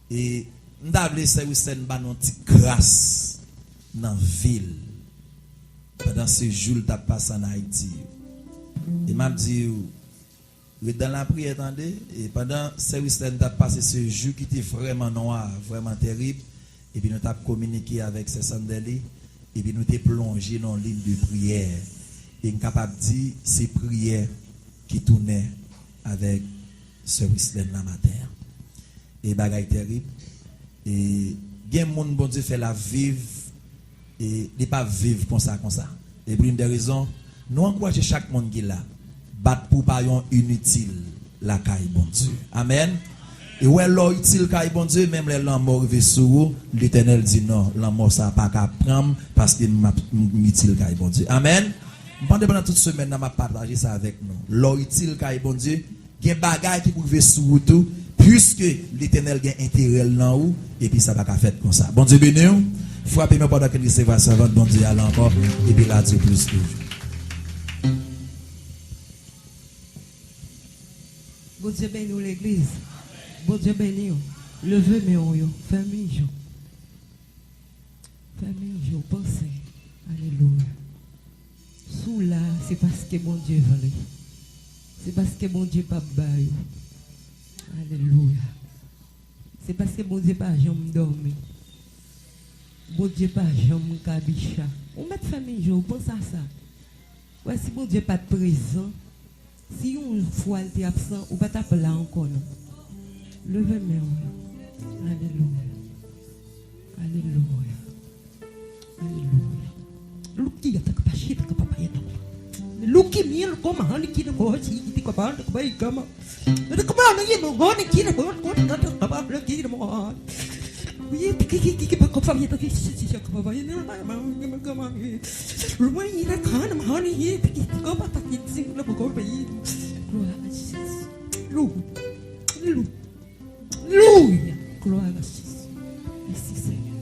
Et m'davle Saint-Winston ba non petite grâce dans ville pendant ce jour t'a passé en Haïti. Et m'a dit dans la prière attendez et pendant Saint-Winston t'a passé ce jour qui était vraiment noir, vraiment terrible et puis nous t'a communiqué avec ces sandeli et puis nous t'ai plongé dans ligne de prière et capable de dire ces prières qui tournaient avec Saint-Winston la matin. Et bagaille terrible et gen monde bon Dieu fait la vivre et il pas vivre comme ça et pour une des raisons nous encourager chaque monde qui là battre pour pas inutile la caille bon Dieu amen et ouais l'or utile caille bon Dieu même les l'amour veut sur l'Éternel dit non l'amour ça pas qu'à prendre parce que utile caille bon Dieu amen pendant toute semaine n'a m'a partager ça avec nous l'or utile caille bon Dieu gen bagay qui pour sur tout puisque l'Éternel a intérêt dans où et puis ça va pas faire comme ça. Bon Dieu béni nous. Frappez moi pendant que nous recevons servante bon Dieu allez encore et puis là Dieu plus toujours. Bon Dieu béni nous l'église. Bon Dieu béni nous. Levez mes yo, famille jo. Famille jo, pensez. Alléluia. Sous là, c'est parce que bon Dieu veut. C'est parce que bon Dieu pas bail. Alléluia. C'est parce que bon Dieu pas jamais dormi. Bon Dieu pas jamais kabicha. On met famille jour, pense à ça. Ouais, si bon Dieu pas présent, si une fois il est absent, ou pas t'appeler là encore. Levez moi. Alléluia. Alléluia. Alléluia. Luki ataka pashita kapapa yetu. Luki mil koma hani kina kochi kiti kapanda kabai kama. Nada kama ngi mo goni kina mo nada kapanda kina mo. Oui, qui pas comme famille qui si comme va ne ma kama. Rumah ina kana mahani ye qui comme pas qui sing la ko bai. Lu. Gloire à Jésus. Merci Seigneur.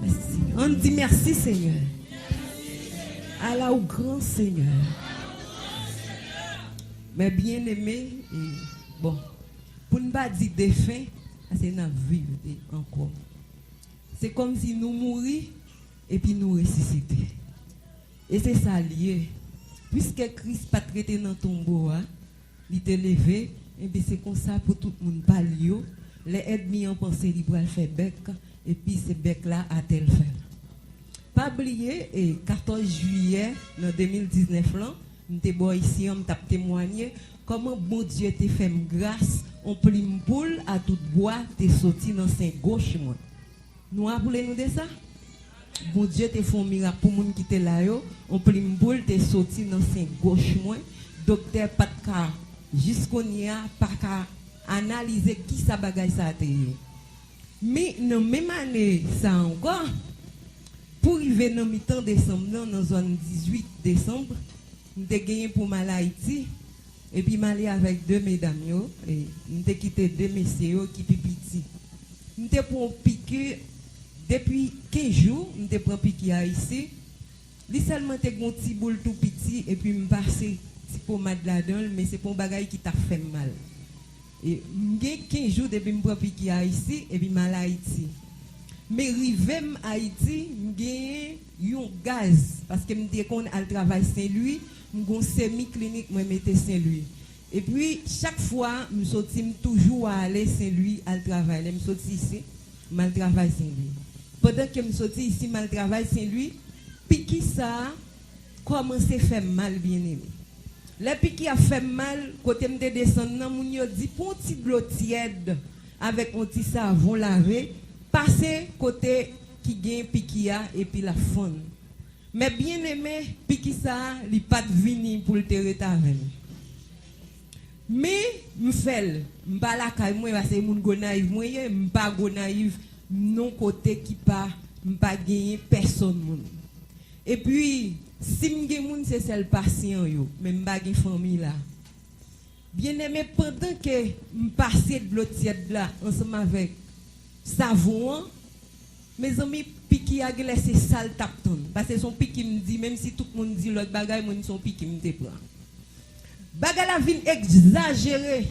Merci Seigneur. On dit merci Seigneur. Allah au grand Seigneur. Mais bien aimé, bon, pour ne pas dire défunt, c'est dans vivre encore. C'est comme si nous mourions et puis nous ressuscitons. Et c'est ça lié. Puisque Christ pas traité dans ton tombeau, il était levé, et bien c'est comme ça pour tout le monde parler. Les ennemis en pensée, ils vont faire bec, et puis ce bec-là a tel fait. Pas oublier, et 14 juillet 2019, nous sommes ici, on t'a témoigné comment bon Dieu t'a fait grâce, on plime boule à tout bois, t'es sorti dans sein gauche. Nous appelons-nous de ça? Bon Dieu t'a fait un miracle pour les gens qui étaient là, on plime boule, t'es sorti dans sein gauche. Docteur Patka, jusqu'on y a, pas qu'à analyser qui ça bagaille ça a été. Mais dans la même année, ça encore, pour arriver dans le mi-temps décembre, dans la zone 18 décembre, nous avons gagné pour Haïti. Et puis, je suis avec deux mesdames. Et nous avons quitté deux messieurs qui sont petits. Nous avons pour piquer depuis 15 jours. Nous avons pris piquer ici. Lui seulement un petit boule tout petit. Et puis, je passe pour madladon, mais c'est pour un bagage qui t'a fait mal. Et j'ai 15 jours depuis que je suis piqué ici. Et puis, je suis Haïti. Mais arrivé à Haïti, j'ai un gaz. Parce que je dis qu'on a le travail Saint-Louis, j'ai un semi-clinique, je mettais Saint-Louis. Et puis, chaque fois, je suis toujours à aller Saint-Louis à le travail. Je suis ici, je le travail Saint-Louis. Pendant que je suis ici, je le travail Saint-Louis, puis qui ça commence à faire mal, bien aimé. Le piqui a fait mal, côté me descendre, mon yo dit pour un petit de l'eau tiède avec un petit savon lavé. Passer côté qui gagne piquia et puis la faune. Mais bien aimé, piqui ça, il pas de vini pour le terrain. Mais m'fel, m'pa la kay moi parce que moun go naïf moi, m'pa go naïf non côté qui pas m'pa gagner personne moun. Et puis si m'gè moun c'est celle patient yo, mais m'pa gagner famille là. Bien aimé pendant que m'passe de l'eau tiède là ensemble avec savon, mes amis piqué a glacé sale tapton parce que son piqué me dit même si tout le monde dit l'autre bagaille moi son piqué me te prend. Bagay la vin exagéré.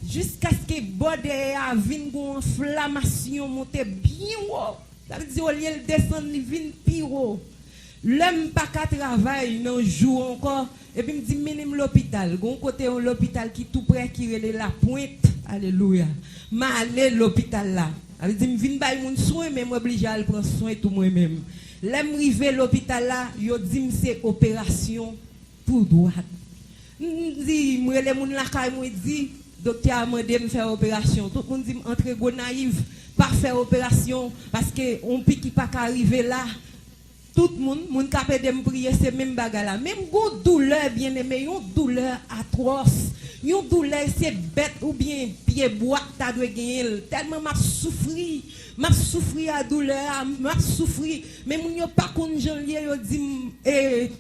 jusqu'à ce que bode a vinn gon inflammation monte bien haut. Ça veut dire au lieu de descendre, il vinn pire haut. L'homme pas qu'à travailler dans jour encore et puis me dit minimum l'hôpital. Gon côté l'hôpital qui tout près qui relève la pointe. Alléluia. M'a aller l'hôpital là. Elle dit me vinn bay moun soin mais moi obligé à prendre soin tout moi même. L'aime rivé l'hôpital là, yo dit c'est opération pour droite. Dit moi les moun la kay moi dit docteur a demandé me faire opération. Tout le monde dit entre go naïve pas faire opération parce que on pique pas arriver là. Tout le monde capable de me prier c'est même bagarre là. Même go douleur bien aimé, une douleur atroce. Une douleur c'est bête ou bien pied bois ta doit gagner tellement m'a souffri à douleur, m'a souffri mais moun yo pas kon janvier yo dit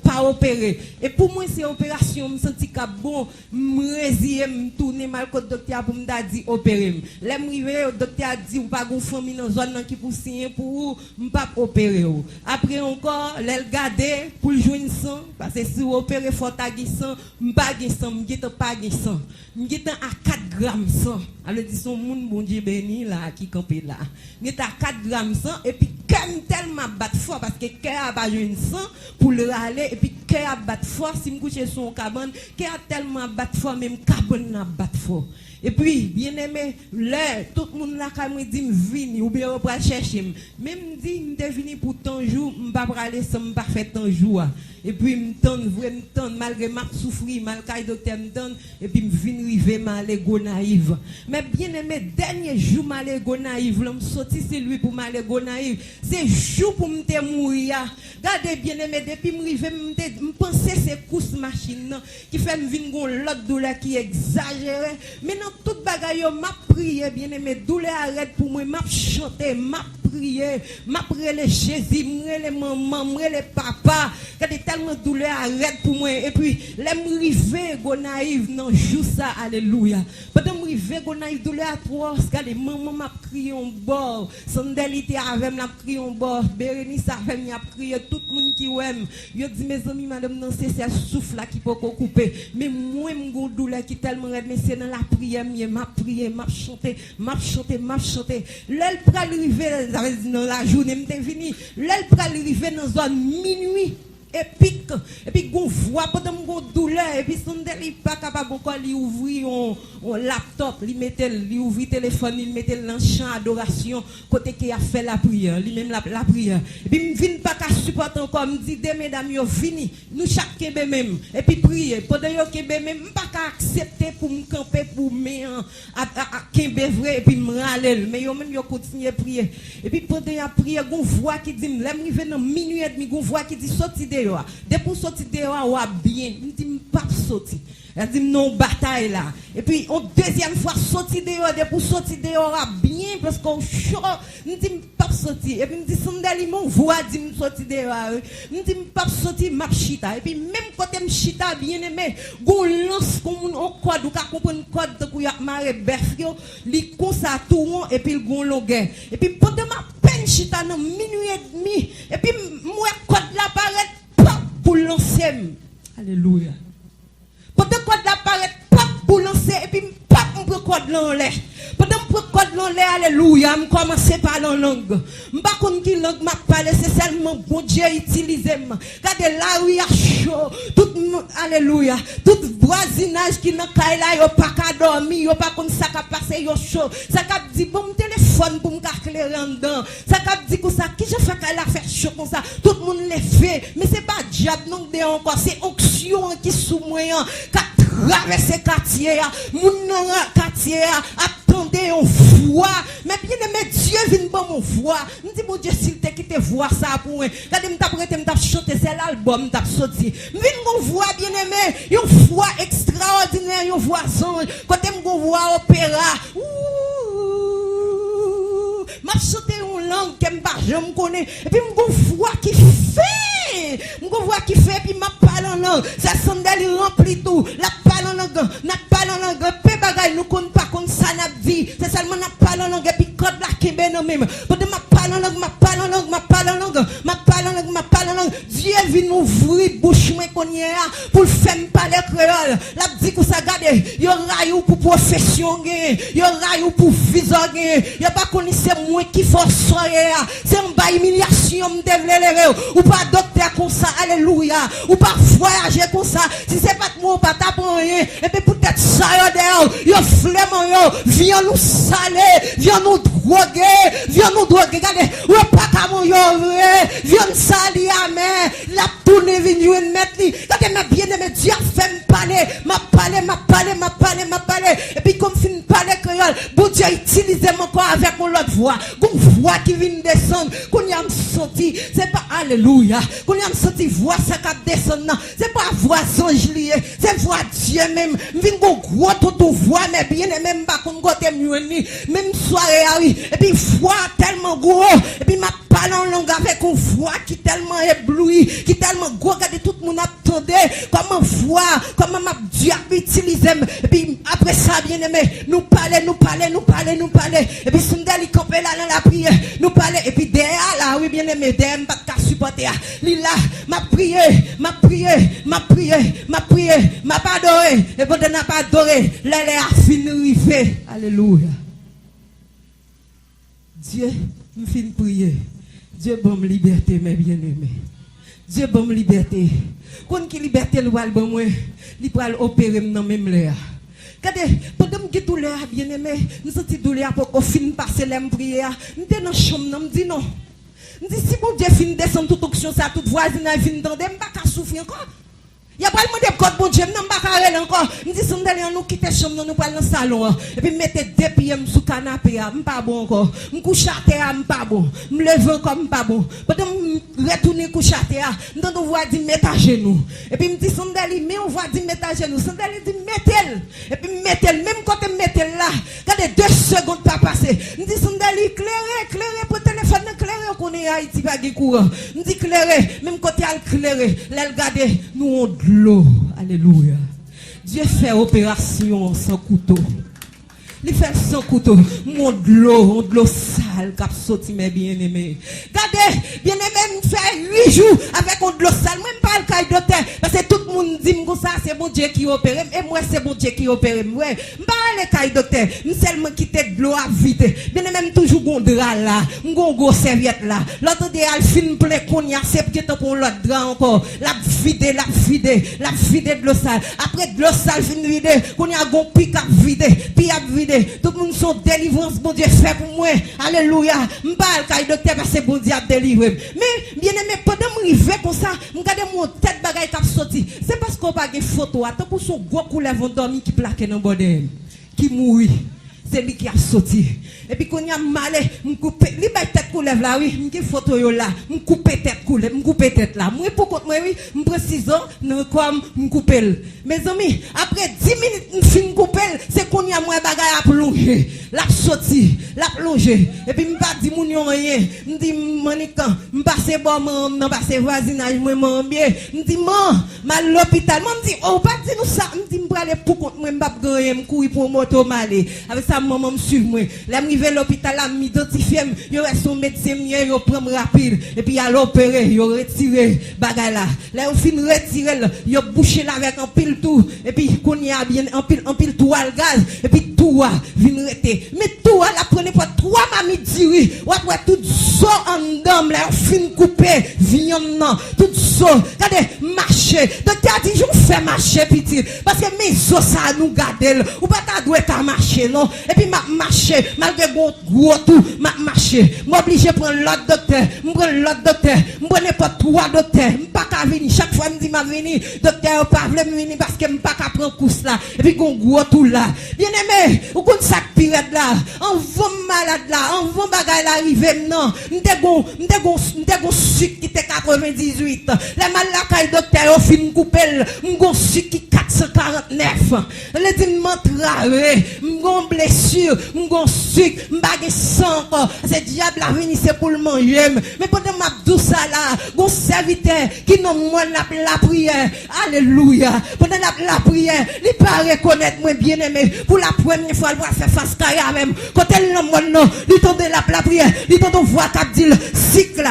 pas opérer. Et pour moi c'est opération, me senti ka bon, me résiller, me tourner mal côté docteur pour me dire opérer. Là me rivé docteur a dit ou pas gon famille dans zone qui pour signer pour me pas opérer. Après encore l'elle garder pour joindre sang parce que si vous opérer faut ta sang, me pas gain sang, me gete pas gain sang. Me gete à 4 grammes sang. Elle dit son monde bon Dieu béni là qui campé là. Me gete à 4 grammes sang et puis comme tellement battre fort parce que cœur a pas joindre sang pour le aller et puis cœur a battre fort si me coucher son cabane, cœur a tellement battre fort même cabane n'a battre fort. Et puis, bien aimé, là, tout le monde là, quand me dit, vini, ou bien, on va chercher. Même dit, je suis venu pour tant jour, je ne vais pas aller sans me faire tant jour. Et puis, je me tente, malgré ma souffrir, malgré le docteur me tente, et puis, je viens arriver, je aller go naïve. Mais bien aimé, dernier jour, je aller go naïve, je me sorti, c'est lui pour m'aller go naïve. C'est jour pour me mourir. Regardez bien aimé, depuis que je pensais c'est course machine qui fait me venir l'autre douleur qui exagéré. Maintenant, toute bagaille, m'a prié, bien aimé, douleur arrête pour moi, m'a chanté, m'a prié, m'a prié les Jésus, m'a les maman, m'a les papa, quand tellement douleur arrête pour moi. Et puis, l'aime river, go naïve, non, joue ça, alléluia. Pendant que river, go naïve, douleur à toi, regardez, maman m'a crié en bord, Sandalité avec m'a crié en bord, Bérénice avec m'a crié, tout le monde qui aime. Je dis, mes amis, madame, non, c'est ce souffle là qui peut couper. Mais moi, mon douleur qui tellement arrête, mais c'est dans la prière, m'a prié, m'a chanté. L'aile pral river, dans la journée, m'était fini. L'aile pral river dans zone minuit. Épique et puis gon voix pendant gon douleur et puis son deli pas capable encore lui ouvrir on laptop lui mettait lui ouvrir téléphone il mettait dans champ adoration côté qui a fait la prière lui même la prière et puis me vinn pas qu'à supporter encore me dit des mesdames yo fini nous chaque kebe même et puis prier pendant yo kebe même pas qu'à accepter pour me camper pour me à kebe vrai et puis me râler mais yo même yo continuer prier et puis pendant y a prier gon voix qui dit l'aime river dans minuit et demi gon voix qui dit sorti de dès pour sortir dehors ou bien il dit pas sortir elle dit non bataille là et puis en deuxième fois sortir dehors dès pour sortir dehors bien parce qu'on chaud il dit pas sortir et puis il dit sandali mon voix dit sortir dehors il dit pas sortir m'a chita et puis même côté chita bien aimé gon lance comme on code ou ka comprendre code de couya maré bœuf yo li comme ça tout et puis gon longueur et puis pendant ma peine chita dans minuit et demi et puis moi code là paraît pour lancer. Alléluia. Pendant que l'apparaît, pas pour lancer, et puis pas pour code l'air. Pendant que code l'air, alléluia, je commence par la langue. Je ne sais pas qui langue m'a parlé, c'est seulement bon Dieu utilisé. Regardez là où il y a chaud, tout alléluia, tout voisinage qui n'a pas là, il n'y a pas qu'à dormir, il n'y a pas comme ça qu'à passer, il y a chaud. Ça qu'a dit, bon téléphone pour me éclairer en dedans. Ça qu'a dit comme ça, qui je fais qu'à la faire chaud comme ça, tout le monde le fait. Mais ce n'est pas diable non de encore, c'est onction qui sous moyen, qui traverse ce quartier, mon quartier, attendez on voix. Mais bien aimé Dieu vient bon mon voix. Me dit mon Dieu s'il te quitte voir ça pour moi. Regardez me t'a prêté me t'a chanter c'est l'album t'a sorti. Vient mon voix bien aimé, une voix extraordinaire, une voix songe. Côté mon voix opéra. M'a chanté une langue que je connais et puis mon voix qui fait. Mon voix qui fait puis m'a parle en langue. Ça sandali rempli tout. La parle en langue, n'a parle en langue. Peu bagay nous connaît pas comme ça n'a dit. C'est seulement n'a parle en langue et puis code la kebe non même. Pendant m'a parle en langue, m'a parle en langue, m'a parle en langue, m'a parle en langue, m'a parle en langue. Dieu elle vient ouvrir bouche moi qu'on y a pour faire parler créole. La dit que ça garde, yo raillou pour profession gain, yo raillou pour visa gain. Yo pas connait c'est moi qui force soirée, c'est un bas humiliation me développer ou pas docteur comme ça, alléluia, ou pas voyager comme ça. Si c'est pas moi pas t'apprendre rien et puis peut-être ça yo flemme yo, viens nous saler, viens nous droguer, regardez, ou pas qu'à mon yo, viens nous salir amen, la tourne vient mettre li. Regardez mes bien-aimés, Dieu fait me parler, m'a parler et puis comme fin parler créole, bon Dieu utilise mon corps avec mon autre voix, une voix qui vient descendre, qu'on y a me senti, c'est pas alléluia, qu'on y a me senti voix ça cap descendre, c'est pas voix ange lié, c'est voix Dieu même, vinn go gros tout voix mais bien même pas qu'on côté mieux ni, même soirée oui, et puis voix tellement gros, et puis m'a parler en langue avec une voix qui tellement éblouie, qui tellement gros, regardez tout le monde attendait, comment voix, comment m'a Dieu utiliser, et puis après ça bien aimé, nous parler, et puis si nous campé là dans la prière, nous parler, et puis derrière là, oui bien aimé, derrière m'a pas supporter, là, m'a prié, m'a pas adoré, et pendant n'a pas adoré, là les a fini rivé, alléluia. Dieu me fin prier. Dieu bon liberté mes bien-aimés. Dieu bon liberté. Quand qui liberté le va bon moi, il va opérer dans même l'air. Regardez, pendant que tout l'air bien-aimé, nous senti douleur pour qu'on fin passer la prière. Nous dans la chambre, me dit non. Me dit si mon Dieu fin descendre toute auction ça toute voisinage fin tendre, me pas souffrir encore. Il y a pas le monde code bon Dieu, non pas carré encore. Me dit si nous quitter chambre nous parler dans salon et puis mettez deux pieds sous canapé, pas bon encore. Me coucher à terre, pas bon. Me lever comme pas bon. Pendant retourner coucher à terre, nous voit dire mettre à genoux. Et puis me dit sandali mais on voit dire mettre à genoux. Sandali dit mettez-le. Et puis mettez-le même quand mettez-le là. Regardez 2 secondes pas passer. Me dit sandali éclairer pour téléphone éclairer qu'on est Haïti pas de courant. Me dit éclairer même quand il éclairer, là regarder nous on de l'eau. Alléluia. Dieu fait opération sans couteau. Il fait sans couteau. Mon de l'eau sale qui a sorti mes bien-aimés. Regardez, bien-aimés, me fait 8 jours avec mon de l'eau sale. Même pas le cas docteur. Parce que tout le monde dit que ça, c'est bon Dieu qui opère. Et moi, c'est bon Dieu qui opère. Ouais. Pas le cas docteur. Je seulement quitter de l'eau à vite. Bien-aimés, toujours bon drap là. Mon serviette là. L'autre day, elle fin plein qu'on y a. C'est peut-être pour l'autre drap encore. La vide de l'eau sale. Après de l'eau sale, fin vide. Qu'on y a gon pic à vide. Puis à vide. Tout le monde sont délivrance, bon Dieu fait pour moi. Alléluia. M'parle quand docteur parce que bon Dieu a délivré. Mais bien aimé pendant m'arriver comme ça, m'garder mon tête bagaille qui a sorti. C'est parce qu'on pas de photo, tant pour son gros couleur vont dormir qui plaqué dans bordel, qui mourit. C'est lui qui a sorti. Et puis quand il y a mal, me coupe, li bay tête coulève là oui, me qui photo yo là, me coupe tête coulève, me coupe tête là. Moi pour contre moi oui, me précisons non comme me couper. Mes amis, après 10 minutes me fin couper, c'est qu'on y a moins bagaille à plonger. La sorti, la plonger. Et puis me pas di moun yo rien. Me dit manikan, me passer bon non passer voisinage moi mon bien. Me dit man, mal l'hôpital. Me dit oh pas di nous ça, me dit me aller pour contre moi m'pa gagner, me courir pour moto malé. Avec ça maman me suivre moi. Arrivé à l'hôpital, là, m'identifie, yo est son médecin, yo prend rapide, et puis à l'opérer, yo retiré, bagay là. Là, on fin retirer, yo bouché là avec un pile tout, et puis qu'on y a bien, un pile toile gaz, et puis tout, vin rete. Mais tout, la prenez pas 3 mamies diri, ou après tout ça en dame, là, on fin coupé, viande non, tout ça, regardez, marcher. Donc, tu as dit, je fais marcher, petit, parce que mes os, ça nous garde, ou pas ta doué ta marcher, non, et puis ma marcher, malgré gros tout, m'a marché. M'obligé prendre l'autre docteur. M'prendre pas 3 docteurs. M'pas qu'à venir. Chaque fois, m'dit m'a venir. Docteur, pas voulu venir parce que m'pas qu'à prendre course là. Et puis, gros tout là. Bien aimé, ou qu'on sac pirate là. On va malade là. On va bagay l'arrivée non. M'te gon sucre qui était 98. La mal la caille docteur, au fin coupel. M'gon sucre qui 449. Le dit m'entravé. M'gon blessure. M'gon sucre, m'bagé sang encore. C'est diable à venir, c'est pour le manger. Mais pendant ma douce là, gon serviteur qui non moins la prière. Alléluia. Pendant la prière, il pas reconnaître moi bien aimé. Pour la première fois, il va faire face à même. Quand elle non non, il tombe la prière, il tombe voix qui dit cycle,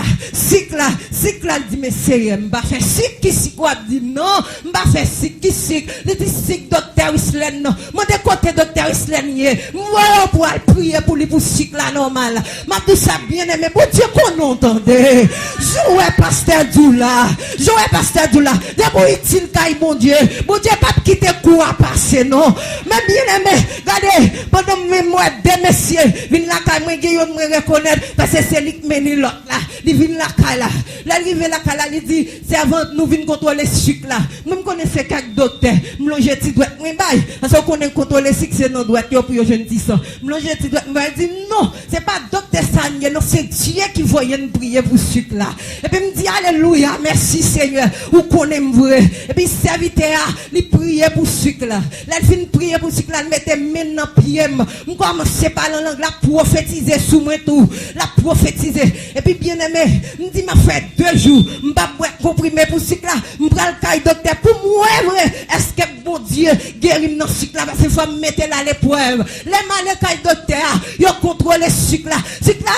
cycle là dit mais sérieux m'pa faire cycle qui cycle quoi dit non m'pa faire cycle qui cycle il dit cycle docteur Islen non moi de côté docteur Islen moi pour prier pour lui pour cycle là normal m'a dit ça bien aimé bon Dieu qu'on entendait jouer pasteur Doula d'abord il caille bon Dieu pas quitter quoi passer non mais bien aimé regardez pendant moi des messieurs viennent la caille moi me reconnaître parce que c'est lui qui mène l'autre là il vient la caille là l'arrive la caille là il dit servante nous venons contrôler sucre là moi me connaissais quelques docteurs me longer ti doit moi bail parce qu'on connaît contrôler sucre c'est non doit pour yo jeune 10 ans me longer ti doit moi dit non c'est pas docteur Sanye non c'est Dieu qui voyait nous prier pour sucre là et puis me dit alléluia merci Seigneur ou connaît vrai et puis serviteur il prier pour sucre là il fin prier pour sucre là mettait main dans pied me commencer par la langue la prophétiser sous moi tout la prophétiser et puis bien aimé me dit m'a fait 2 jours m'pa comprimer pour sucre là m'pral caille docteur pour moi vrai est-ce que bon Dieu guérit dans sucre là parce que faut mettre là l'épreuve les malais caille docteur yo contrôler sucre là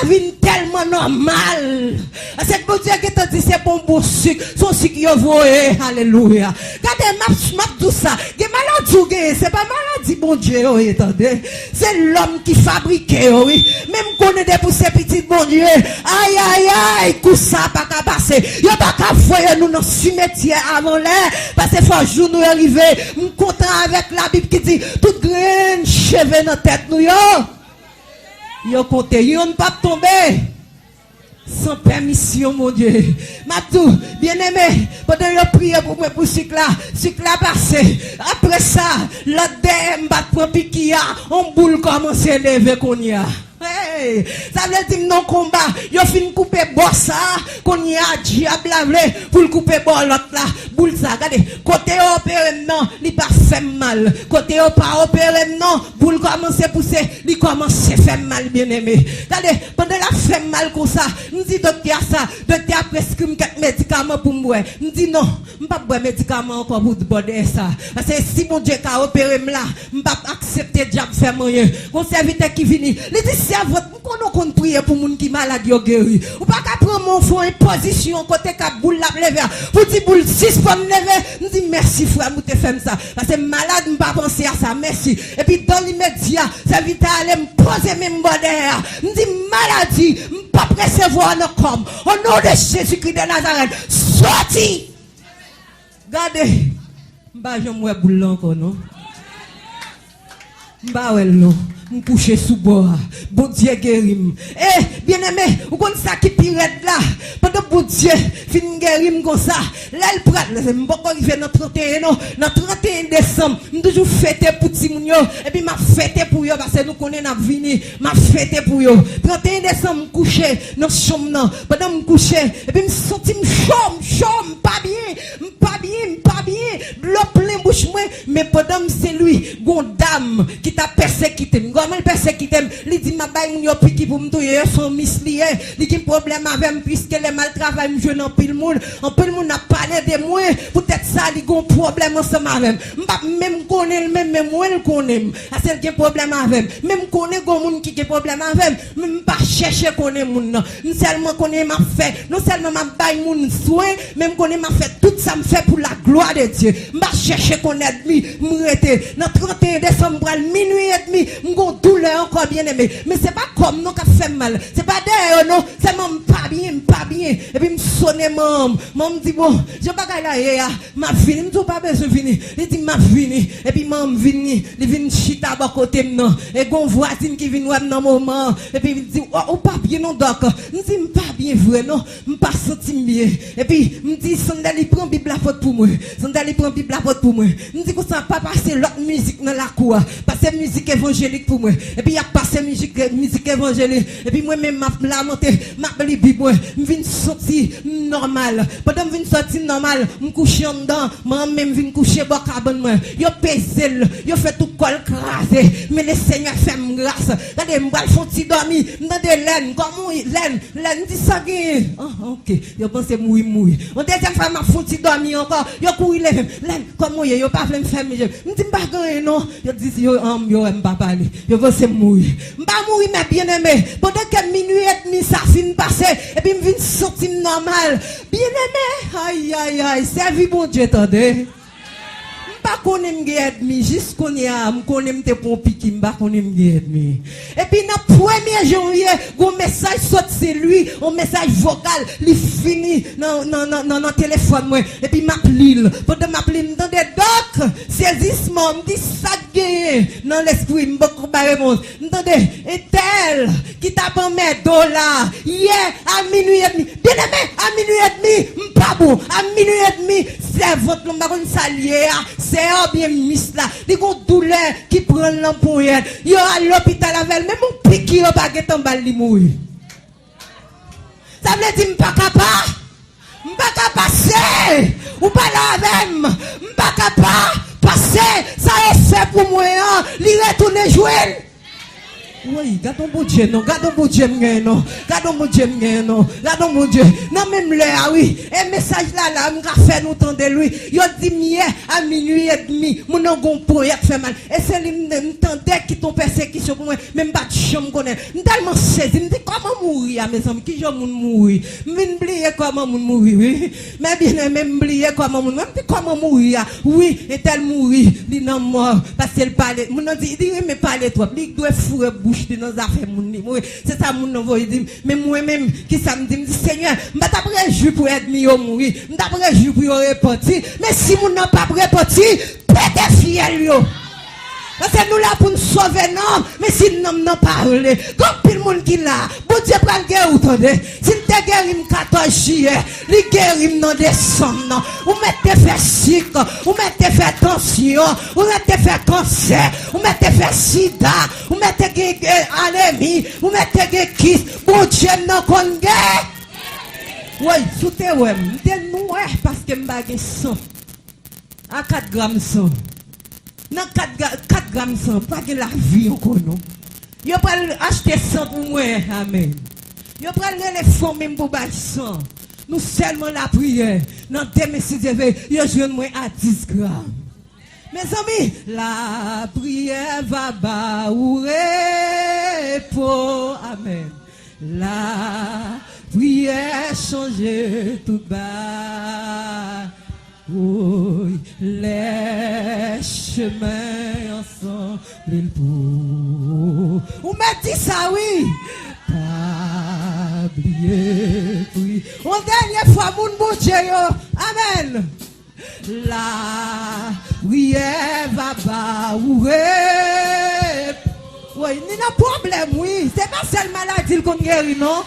vient tellement normal c'est bon Dieu qui te dit c'est bon sucre son sucre yo voye alléluia regardez m'a tout ça que maladie c'est pas maladie bon Dieu attendez c'est l'homme qui fabrique oui même connaît des pour ces petits bon Dieu aïe coup ça pas qu'à passer yo pas qu'à voyer nous dans cimetière avant l'air parce que faut jour nous arriver me content avec la Bible qui dit toute graine cheveux dans tête nous yo compter yo ne pas tomber sans permission mon Dieu Matou bien aimé pendant yo prier pour moi pour cycle là passé après ça l'autre dame bat prend piquia on boule commencer à lever qu'on y a hey, ça veut dire non combat yo fin couper bossa qu'on y a diable pour le couper bon l'autre là boule ça regardez côté opéré non il pas fait mal côté pas opéré non boule commencer pousser il commence à faire mal bien aimé regardez pendant la fait mal comme ça nous dit docteur ça docteur prescrit quelques médicaments pour moi nous dit non m'pas boire médicaments encore pour border ça parce que si mon Dieu a opéré là m'pas accepter diable faire moyen mon serviteur qui vient il dit c'est à votre qu'on prier pour moun qui malade yo guéri ou pas qu'à prendre mon fond en position côté ka boule la lever pour dire boule 6 pour me lever nous dit merci frère nous te fait ça parce que malade m'pas penser à ça merci et puis dans l'immédiat serviteur aller me poser même bonheur nous dit maladie m'pas recevoir le corps au nom de Jésus-Christ de Nazareth sorti regardez m'pas jamais boule encore non m'pas ouais non me coucher sous bois bon Dieu guérim bien aimé ou comme ça qui pirate là pendant bon Dieu fin guérim comme ça là il prend me pas arriver dans 31 non dans 31 décembre me toujours fêter pour petit moun yo et puis m'a fêter pour yo parce que nous connaît n'a venir m'a fêter pour yo 31 décembre me coucher dans chambre non pendant me coucher et puis me sentir chom pas bien l'eau plein bouche moi mais pendant c'est lui gon dame qui t'a persécuté comment il persécuté il dit ma baille yo pique pour me touyer son mislié il dit problème avec puisque les mal travail me jeune en pile monde a parlé de moi peut-être ça il gon problème ensemble avec même connaît même moi il connaît c'est qui problème avec même connaît gon monde qui a problème avec même pas chercher connaît monde non seulement connaît m'a fait non seulement m'a baille monde soin même connaît m'a fait tout ça me fait pour la gloire de Dieu m'a chercher connaître lui m'arrêter dans 31 décembre minuit et demi m'gon douleur encore bien aimé mais c'est pas comme non qu'a fait mal c'est pas derrière non c'est même pas bien et puis me sonner maman dit bon je pas là ma fini me tout pas besoin venir il dit ma fini et puis maman vini il vient chita à côté non et gon voisine qui vient dans moment et puis il dit oh pas bien non doc me dit pas bien vrai non me pas senti bien et puis me dit Sandal il prend Bible la porte pour moi Sandal il prend Bible la porte pour moi me dit que ça pas passer l'autre musique dans la cour passer musique évangélique pour moi et puis il y a passé musique évangélique et puis moi même m'a monter m'a li Bible me vinn sortir normal pendant me vinn sortir normal me coucher dedans moi même vinn coucher bon cabane moi yo pesel yo fait tout col crasé mais le Seigneur fait me grâce regardez me va font ti dormir dans de laine comment laine dit ça OK yo pense mourir on deuxième fois m'a font ti dormir encore yo courir laine comment yo pas me faire me dit pas non yo dit yo aime pas parler yo pense mourir pas mourir mais bien aimé pendant que minuit et demi ça fin passé, et puis je viens sentir normal. Bien aimé, aïe, aïe, aïe, servi bon Dieu, attendez. Pas qu'on aime ennemi, juste qu'on y a, qu'on aime te pour piquer, pas qu'on aime ennemi. Et puis, dans le 1er janvier, un message saute, c'est lui, un message vocal, il finit dans le téléphone, moi. Et puis, m'appelle, pendant m'appelle, dans des docs, saisissement, me dit ça gagné, dans l'esprit, beaucoup de réponse. Entendez, et tel, qui t'a pas mis $, hier, à minuit et demi, bien aimé, à minuit et demi, pas bon, à minuit et demi, c'est votre nom, salier, c'est bien mis là, des douleurs qui prennent l'ampoule, yo à l'hôpital avec même mon pique yo baguette en balle li mourir. Ça veut dire m'pas capable passer, ou pas la même, m'pas capable passer, ça est fait pour moi, li retourner jouer. Oui, gardons mon Dieu, non, gardons mon Dieu, non, gardons mon Dieu, non, gardons mon Dieu. Non, même là, oui, et message là, m'ka fait nous tendre lui. Yo dit hier à minuit et demi, mon angon pour y fait mal. Et c'est lui m'tendait qui ton persécution pour moi, même pas de chambre connaît. Tellement saisi, me dit comment mourir, mes amis, qui j'en mourir. M'oublier comment mourir, oui. Mais bien, même oublier comment mourir, même comment mourir. Oui, et tel mourir, dit non mort, parce qu'elle parle, mon dit, mais parle toi, il doit fourrer dans nos affaires c'est ça mon nouveau dit mais moi-même qui ça me dit Seigneur m'a t'après jus pour être mieux mourir m'après jus pour repartir mais si mon n'a pas repartir pété fiel yo parce que nous là pour nous sauver non mais si nous n'a pas parlé comme tout le monde qui là bon Dieu prend guerre ou tendez s'il te guérit 14 juillet li guérit dans décembre ou mettez fait sick ou mettez fait tension ou mettez fait cancer ou mettez fait sida ou mettez anémie ou mettez kiss bon Dieu non kon guerre oui sous te ouais m'tel noir parce que m'bagé sang à 4 grammes sang dans 4 grammes sang pas que la vie encore non yo pas acheter sang pour moi amen yo pas les fonds même pour bailler sang nous seulement la prière dans demain si je veux yo joindre moi à 10 grammes. Mes amis, la prière va bas ou repos. Amen. La prière change tout bas. Oui, les chemins ensemble pour. Ou m'a dit ça, oui. Pas oublier, oui. On dernière fois, mon bon Dieu. Amen. La prière va bas ou oui, il n'y a pas de problème, oui. C'est pas seule maladie qu'on guérit, non?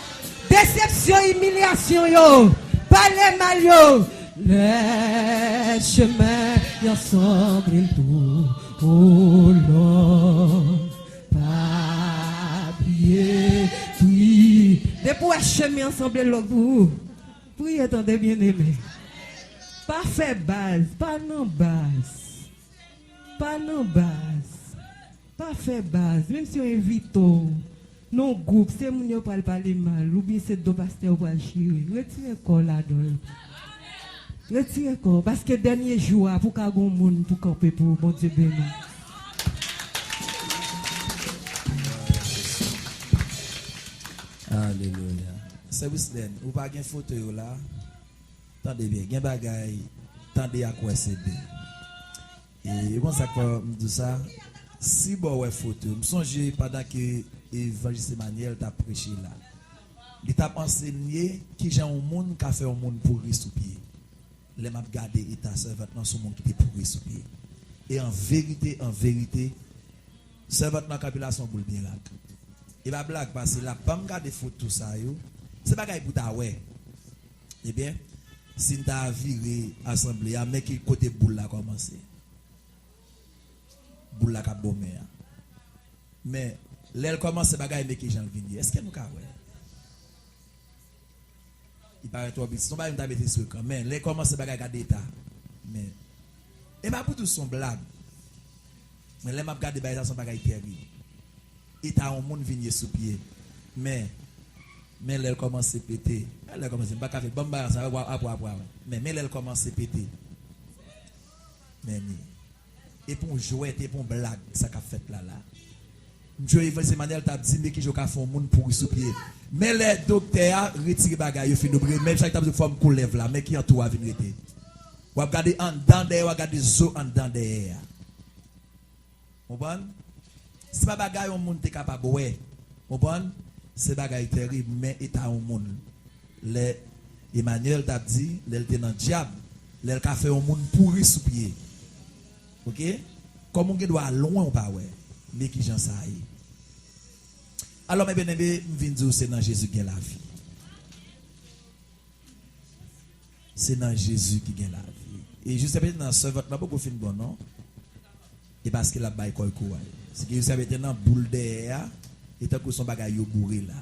Déception, humiliation, yo. Pas les mal, yo. Les chemins ensemble, ils tournent. Oh Lord, pas oublier, oui. Depuis les chemins ensemble, ils tournent. Oui, attendez bien aimé. Pas fait base, pas non base. Pas non base. Pas fait base. Même si on invite non groupe, c'est mon yo parler mal, ou bien c'est deux pasteurs pour chier. Retirez corps là-dedans. Retirez corps. Parce que dernier jour, pour qu'il y ait un monde pour camper pour bon Dieu béni. Alléluia. C'est Wisden, ou pas une photo là. Tendez bien, gen bagay, tendez à quoi c'est bien. Et bon ça quoi me dit ça, si bon ouais photo, me songe pendant que évangéliste Emmanuel t'a prêché là. Il t'a enseigné qui j'ai un monde qui a fait un monde pourri sous pied. Les m'a regardé et t'a servant dans ce monde qui était pourri sous pied. Et en vérité, servant dans la capitulation boule bien là. Et la blague parce que là pas me garder photo ça yo, c'est bagay pour ta ouais. Eh bien si tu as viré assemblée, mais qui côté boule là commencé. Boule là cap bomber. Mais l'elle commence bagaille mais qui j'en venir. Est-ce que nous ka ouais? Il paraît trop vite. Si on va me mettre sur quand même, l'elle commence bagaille à d'état. Mais et pas pour tout son blague. Mais l'elle m'a regardé bagaille son bagaille terrible. Et t'as un monde venir sous pied. Mais elle commence à péter. Elle commence pas faire bomba ça va après. Mais elle commence à péter. Mais et pour jouer et pour blague ça qu'a fait là. Monsieur Evans Emmanuel t'a dit mais qui je fait un monde pour sous pied. Mais les docteurs retirent bagaille fin d'oublier même chaque table de forme qu'on lève là mais qui en tout a venir été. Ou regarder en dedans derrière, ou regarder zo en dedans derrière. Comprendre? C'est pas bagaille on monde est capable ouais. Comprendre? C'est bagaille terrible mais état au monde. Les Emmanuel t'a dit, l'elle était dans le diable, l'elle a fait un monde pourri sous pied. OK? Comme on doit loin ou pas ouais, mais qui j'en sais. Alors mes bien-aimés, je viens dire c'est dans Jésus qui a la vie. C'est dans Jésus qui a la vie. Et je sais pas dans ce vote là beaucoup fin bon non? Et parce que la bail quoi quoi. C'est que vous savez dans boule derrière et tant que son bagage yo bourré là.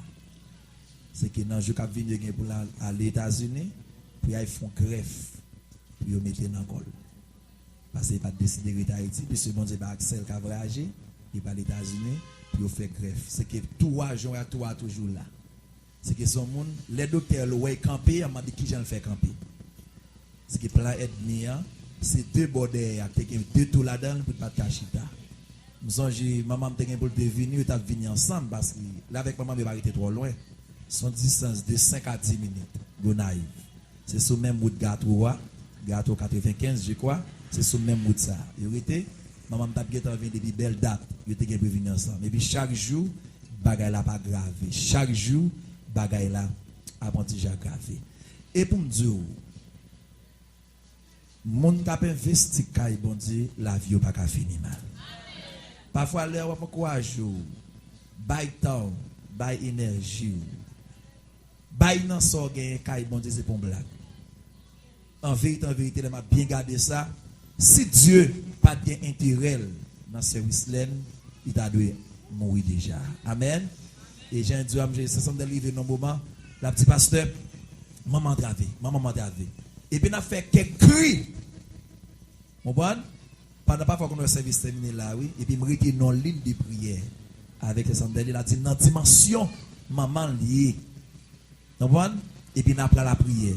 C'est que dans je cap venir pour aller aux États-Unis puis ils font greffe pour yo mettre dans col. Parce que pas décider de Haïti puis ce bon Dieu pas Axel qui a voyagé, il va aux États-Unis puis il fait greffe. C'est que tout argent à toi toujours là. C'est que son monde les docteurs le ouais camper, on m'a dit qui j'en fait camper. C'est que plan ennemi c'est deux bords qui deux tout là-dedans pour pas cachita. Nous songe maman me pour venir, tu as venir ensemble parce que là avec maman il va arrêter trop loin. Son distance de 5 à 10 minutes. Gonaïve. C'est sur même route gâteau 95 je crois, c'est sur même route ça. Il était maman t'a gêté venir depuis belle date, il était pour venir ensemble. Et puis chaque jour bagaille là pas gravé. Chaque jour bagaille là apprentissage gravé. Et pour me dire mon t'a investi kay bon Dieu, la vie pas ka fini mal. Parfois l'air pas courage, bail temps, bail énergie. Bail nan so gen kay bon Dieu c'est pour blague. En vérité, il m'a bien gardé ça. Si Dieu pas bien intérêt dans ce service là, il t'a dû mourir déjà. Amen. Et j'ai dit j'ai ça semble arriver dans moment la petite pasteur maman travé. Et puis on a fait quelques cris. Mon bon, pendant pas fois qu'on a service terminé là oui, et puis me rete non ligne de prière avec les sandales là dit dans dimension maman lié. Comprendre? Et puis n'a pas la prière.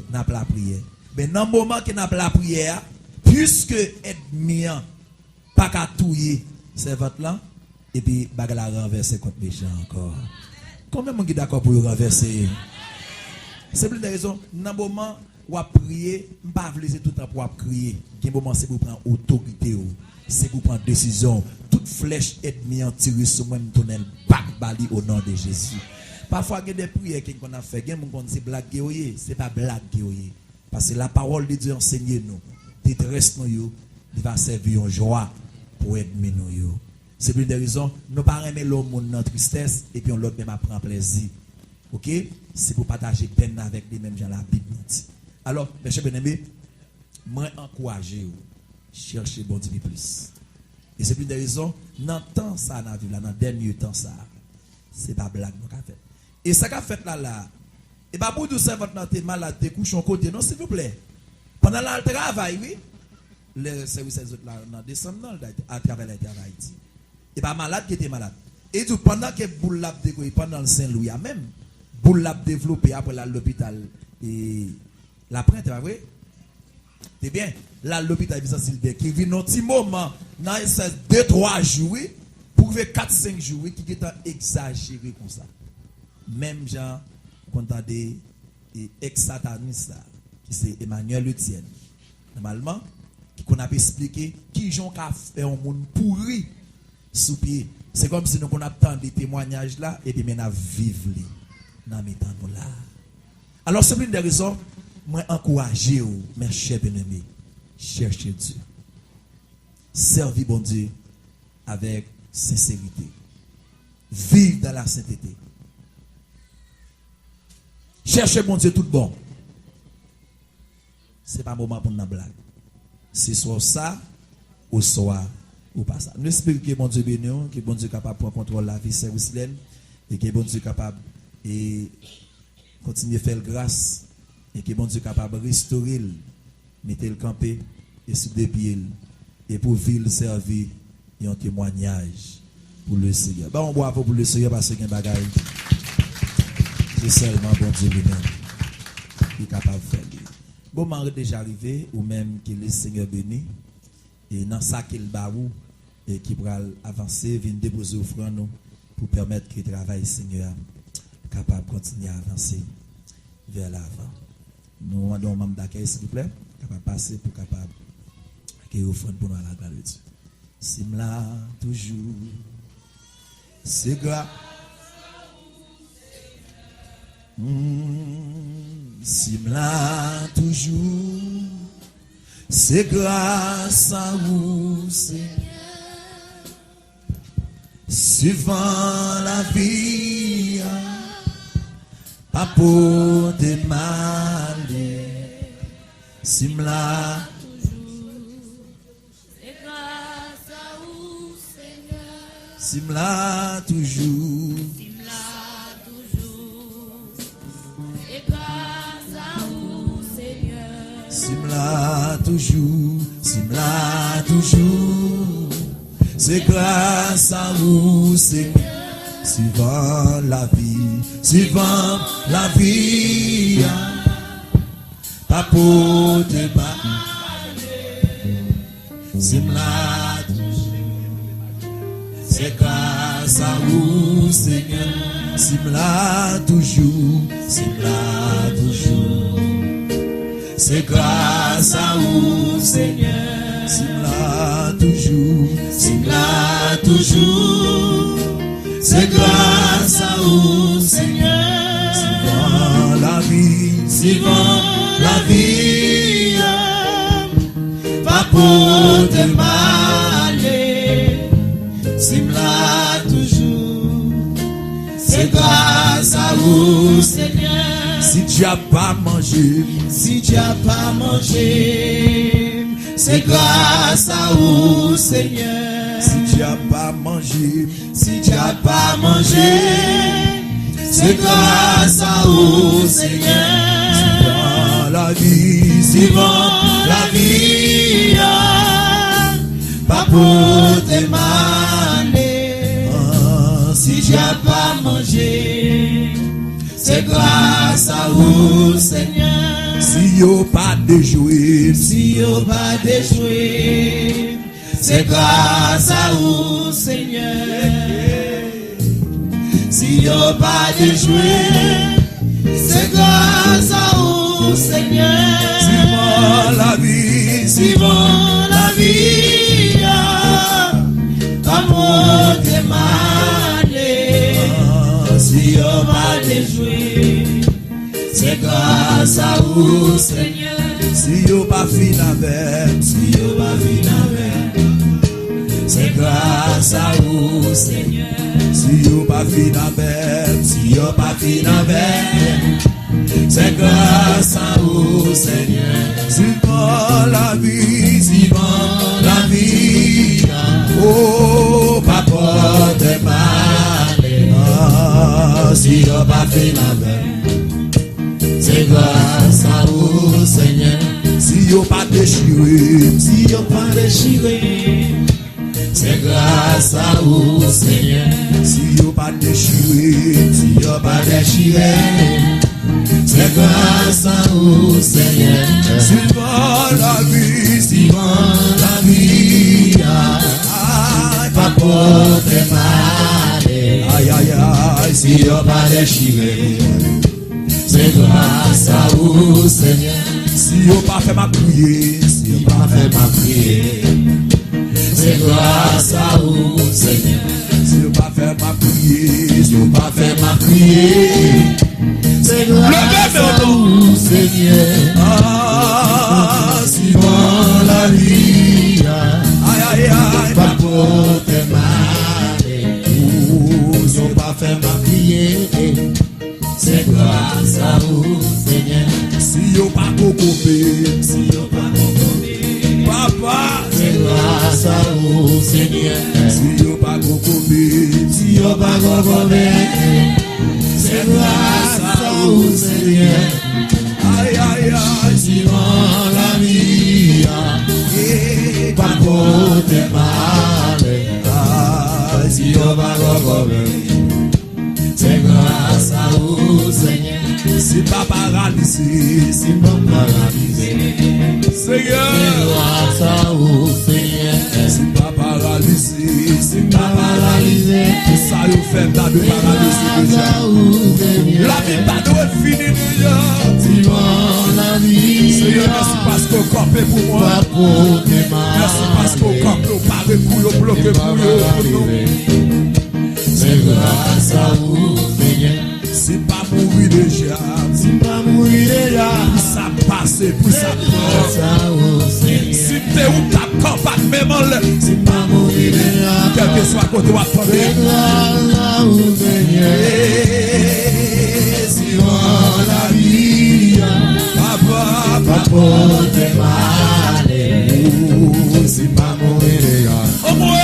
Mais dans le moment que n'a pas la prière, puisque ennemi pas qu'à touiller c'est votre là et puis bagala renverser contre méchant encore. Combien de monde qui d'accord pour renverser? C'est plus de raison dans le moment où à prier, pas laisser tout le temps pour crier. Quel moment c'est pour prendre autorité, c'est pour prendre décision. Toute flèche ennemie en tirée sur moi tunnel back bali au nom de Jésus. Parfois, il y a des prières qu'on a fait, c'est blague, c'est pas blague. Parce que la parole de Dieu enseigne nous. Détresse nous, il va servir en joie pour aider nous. C'est plus de raison, nous pas aimer l'homme dans tristesse et puis on l'autre même apprend plaisir. OK? C'est pour partager peine avec les mêmes gens la Bible. Alors, mes chers bien-aimés, moi encourager chercher bon Dieu plus. Et c'est plus de raison, dans le temps ça dans le dernier temps ça. C'est pas blague nous qu'a fait. Et ça qu'a fait là. Et pas pour tout ça votre t'es malade, t'es couché en côté non s'il vous plaît. Pendant le travail, oui. Les services là dans décembre à travers le travail. Et pas malade qui était malade. Et tout pendant que boule l'a découvert pendant le Saint-Louis même boule l'a développé après l'hôpital et la prête pas vrai. C'est bien. Là l'hôpital Vincent-Silbert qui vit un petit moment dans 2-3 jours pour 4-5 jours qui est exagéré comme ça. Même gens contendé et ex-sataniste qui c'est Emmanuel Etienne. Normalement qui qu'on a expliqué qui gens qu'a fait un monde pourri sous pied. C'est comme si nous qu'on attend des témoignages là et puis maintenant vivre dans mes temps là. Alors c'est une des raisons moi encourager mes chers bien-aimés, cherchez Dieu. Servez bon Dieu avec sincérité. Vivre dans la sainteté. Cherchez bon Dieu tout bon. C'est pas un moment pour une blague. C'est soit ça ou soit ou pas ça. Nous espérons que bon Dieu béni, que bon Dieu est capable de prendre contrôle de la vie service et que bon Dieu est capable et continuer à faire grâce et que bon Dieu est capable de restaurer, mettre le campé et sous des pieds et pour vivre servir et un témoignage pour le Seigneur. Bon, on boit pour le Seigneur parce qu'il y a un bagage. C'est seulement bon Dieu lui-même qui est capable de faire. Bon, moment est déjà arrivé ou même que le Seigneur béni et dans ça qu'il barou et qui va avancer, venir déposer offrande pour permettre que le travail, Seigneur, capable de continuer à avancer vers l'avant. Nous demandons aux membres d'accueil, s'il vous plaît, capable de passer pour capable de offrir pour nous à la gloire de Dieu. Simla toujours, c'est grâce. Simla toujours, c'est grâce à vous, Seigneur. Suivant la vie, pas pour des mal. Simla Simla toujours, et grâce à vous, Seigneur. Simla toujours, Simla toujours, c'est grâce à vous, Seigneur. Suivant la vie, pas pour te mal. Simla c'est grâce à vous, Seigneur. Simla toujours, Simla toujours. C'est grâce à vous, Seigneur. Simla toujours, Simla toujours. C'est grâce à vous, Seigneur. Suivant la vie, pas pour te mal. Simla toujours, c'est grâce à vous, Seigneur. Si tu n'as pas mangé, c'est grâce à vous, Seigneur. Si tu n'as pas mangé, c'est grâce à vous, Seigneur. Suivant la vie, pas pour te mal. Si tu n'as pas mangé, c'est grâce à vous, Seigneur. Si yo pas déjoué, c'est grâce à vous, Seigneur. Si yo pas déjoué, c'est grâce à vous, Seigneur. Suivant la vie, amour de mal. Si on m'a déjoué, c'est grâce à vous, Seigneur. Si on pas fin avec, c'est grâce à vous, Seigneur. Si on pas fin avec, c'est grâce à vous, Seigneur. Suivant la vie, oh, papa de mal. Si on pas fin avec, c'est grâce à vous, Seigneur. Si on pas déchiré, c'est grâce à vous, Seigneur. Si on pas déchiré, c'est grâce à vous, Seigneur. Suivant la vie, pas pour te mal. Aïe, aïe, aïe, si on pas déchiré, c'est grâce à vous, Seigneur. Si on pas fait ma prière, c'est grâce à vous, Seigneur. Si on pas fait ma prière, c'est grâce à vous, Seigneur. Suivant la vie, aïe, aïe, aïe, pas pour te mal. Si on pas fait ma prière, c'est grâce à vous, Seigneur. Si on pas cocopé, papa, c'est grâce à vous, Seigneur. Si on pas cocopé, c'est grâce à vous, Seigneur. Aïe, aïe, aïe, suivant la vie, pas pour te mal. Si on pas cocopé, c'est grâce à vous, Seigneur. C'est pas paralysé, c'est pas paralysé. Seigneur, grâce à vous, Seigneur. c'est pas paralysé, c'est pas Paralysé. ça nous fait pas de paralyser déjà. Grâce à vous, Seigneur. La vie pas doit finir déjà. Vivant la vie. Seigneur, merci parce qu'on campé pour moi. Pas pour tes Merci parce qu'on campe, nous parle pour nous, bloqué pour nous. C'est grâce à vous, Seigneur. C'est pas mourir déjà. C'est pas mourir déjà. Pour ça passer, pour ça Grâce prendre. à vous, Seigneur. Si t'es où ta campagne, même en l'air. C'est pas mourir déjà. Quel que soit côté, on va C'est tomber. grâce à vous, Seigneur. Vivant la vie. Papa, Pas pour tes malheurs. C'est pas mourir déjà. au moins.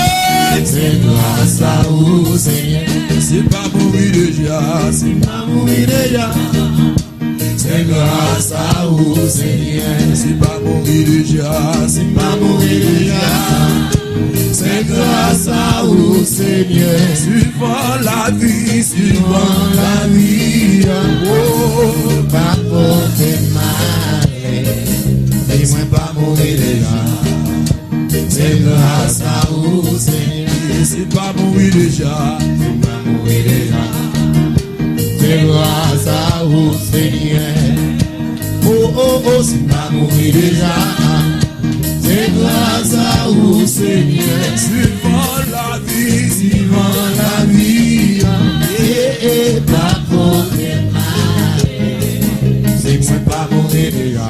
C'est grâce à vous, Seigneur. C'est pas mourir déjà. C'est Pas mourir déjà. C'est grâce à vous, Seigneur. c'est pas mourir déjà. C'est Pas mourir déjà. C'est grâce à vous, Seigneur. suivant la vie, suivant Vivant la vie. oh. Pas pour tes malheurs. Et moi pas mourir déjà. C'est grâce à vous, Seigneur. C'est pas mourir déjà. C'est pas mourir déjà. C'est grâce à vous, Seigneur. Oh, oh, oh, c'est pas mourir déjà. C'est grâce à vous, Seigneur. Suivant la vie, Vivant la vie. Et pas pour tes malheurs. C'est moi pas mourir déjà.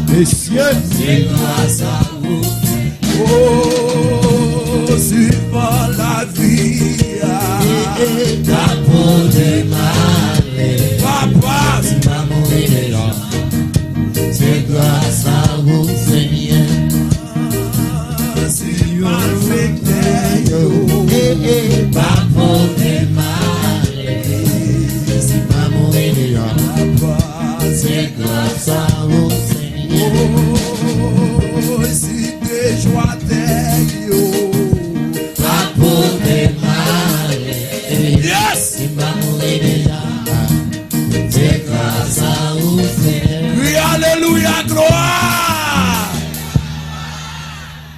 Messieurs, c'est grâce à vous. oh, suivant la vie. Et pas pour tes malheurs. Papa, C'est pas mourir déjà. C'est grâce à vous, Seigneur. si malfecté, yo. Et pas pour tes malheurs. C'est pas mourir déjà. Papa, C'est grâce à vous, Seigneur. oh, si des joies t'es, yo. Pas pour tes malheurs. Yes! C'est pas mourir déjà. C'est grâce à vous, Seigneur. Oui, alléluia, gloire!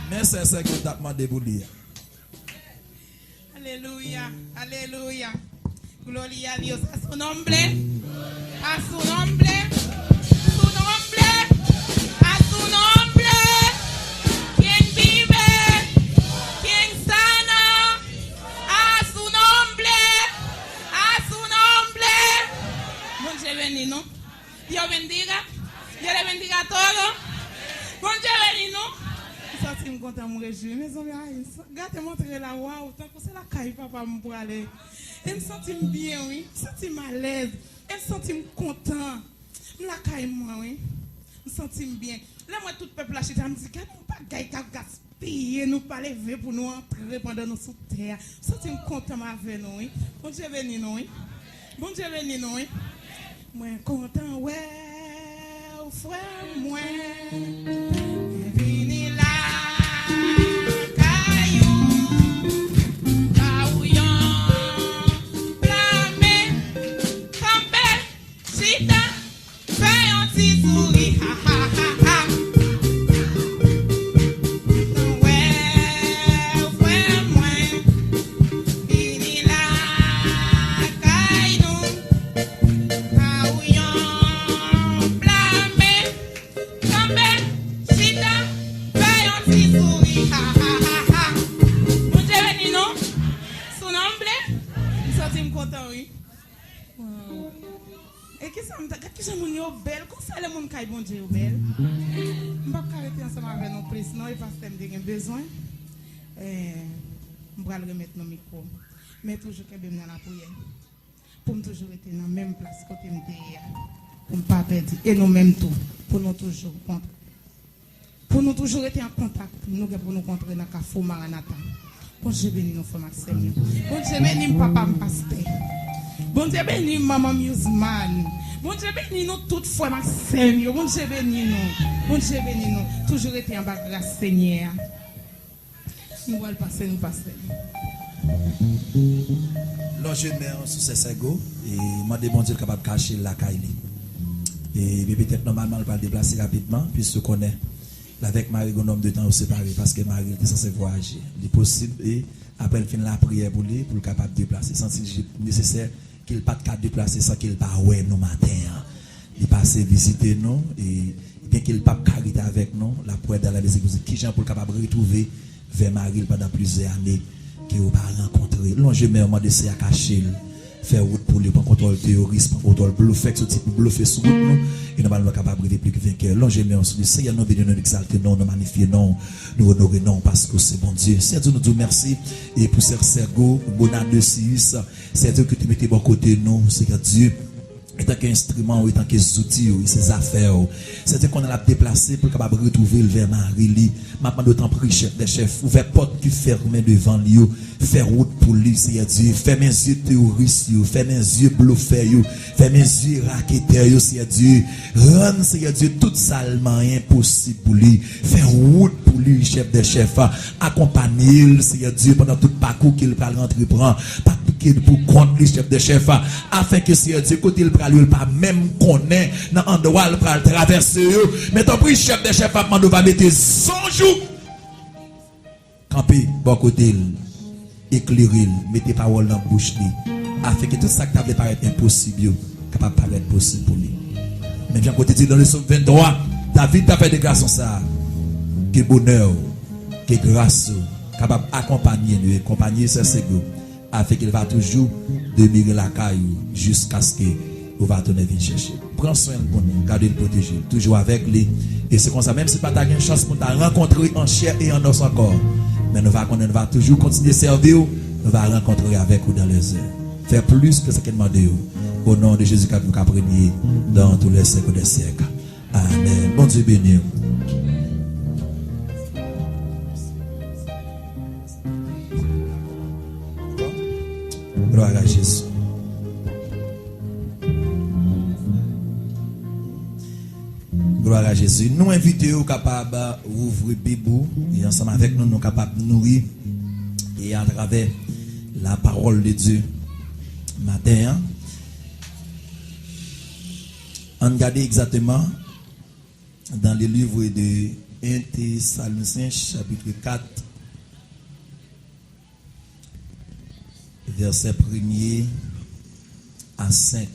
Mais c'est ça que tu as demandé pour lire. Aleluya, aleluya. Gloria a Dios. A su nombre. A su nombre. Su nombre. A su nombre. Quien vive. Quien sana. A su nombre. A su nombre. Bon Dieu béni, ¿no? Dios bendiga. Dios le bendiga a todos. Bon Dieu béni, ¿no? Je suis content de me réjouir. Mes amis, regardez montrer la waouh, tant que c'est la caille papa pour aller. Et me sentir bien, oui. Me sentir à l'aise. Et me sentir content. Me la caille moi, oui. Me sentir bien. Là, moi, tout le peuple achète, me dit, nous pas gaspiller, nous pas lever pour nous entrer pendant nous sous terre. Me sentir content avec nous, oui. Bon Dieu béni, nous, oui. Bon Dieu béni, nous, oui. Moi, content, ouais, frère, moi. Vini là. Bon Dieu, belle. Je ne vais pas arrêter ensemble avec nos prises, non, parce que j'ai besoin. Je vais remettre nos micros. Mais toujours que je suis dans la prière. Pour me toujours être dans la même place que je suis. Pour ne pas perdre. Et nous-mêmes tout. Pour nous toujours contrer. Pour nous toujours être en contact. Nous pour nous contrer dans le Carrefour Maranatha. Bon Dieu béni nos frères Maxime. Bon Dieu béni papa pasteur. Bon Dieu béni maman Museman. Bon Dieu béni nous toutes fois Maxime. Bon Dieu béni nous. Bon Dieu béni nous. Toujours été en bas de grâce Seigneur. Nous allons passer, nous passer. Là, je mets sur ces sagots et je demande bon Dieu capable de cacher la caille. Et peut-être normalement, on va le déplacer rapidement, puisque qu'on est avec Marie, un homme de temps séparé, parce que Marie était censée voyager. Il est possible, et après, il finit la prière pour lui, pour le capable de déplacer, sans qu'il nécessaire qu'il pas de cas déplacer, sans qu'il pas ouais nous matin. Il passe visiter nous, et bien qu'il pas carité avec nous, la poète dans la maison, qui gens pour le capable de retrouver vers Marie pendant plusieurs années, qui vous pas rencontré. Longement de à cacher. Faire route pour lui, pour contrôle terroriste, pour contrôle bluffer, ce type de bluffer sur route, nous, et nous sommes capables de plus que vainqueur. Longement, on Seigneur, nous venons nous exalter, non, nous magnifier, non, nous honorer, non, parce que c'est bon Dieu. C'est Dieu, nous disons merci, et pour Sergo, Bonade de Sius, c'est Dieu que tu mettez bon côté, nous, c'est Dieu. Et tant qu'instrument, ou tant qu'outil, ses affaires, c'est qu'on a la déplacé pour capable retrouver le vers Marie. Maintenant, d'autant plus chef des chefs, ouvert porte qui ferme devant lui, faire route pour lui, c'est Dieu. Ferme mes yeux terroristes, ferme mes yeux bluffés, ferme mes yeux raquetteurs, c'est Dieu. Rendre, c'est Dieu, tout salement impossible pour lui. Faire route pour lui, chef des chefs. Accompagner, c'est Dieu, pendant tout parcours qu'il va entreprendre. Pour compte lui chef de chef afin que si Dieu côté il pral pas même connaît dans endroit il pral traverser mais ton prix chef de chef va mettre son jour camper bon côté éclairer mettez parole dans bouche lui afin que tout ça qui t'a paraître impossible capable paraître possible pour lui mais bien côté dans le psaume 23 David t'a fait des grâces ça que bonheur que grâce capable accompagner lui accompagner ses séjours afin qu'il va toujours demeurer la caillou jusqu'à ce que vous va tourner venir chercher. Prends soin de nous, gardez le protéger, toujours avec lui. Et c'est comme ça, même si pas une chance pour te rencontrer en chair et en os encore, mais nous va toujours continuer à servir, nous va rencontrer avec vous dans les heures. Faire plus que ce qu'il m'a dit. Au nom de Jésus Christ, nous apprenions dans tous les siècles des siècles. Amen. Bon Dieu béni. Gloire à Jésus. Gloire à Jésus. Nous invitons capables d'ouvrir Bible et ensemble avec nous, nous capables de nourrir et à travers la parole de Dieu. Matin, on regarde exactement dans le livre de 1 Thessaloniciens chapitre 4. Verset 1er à 5,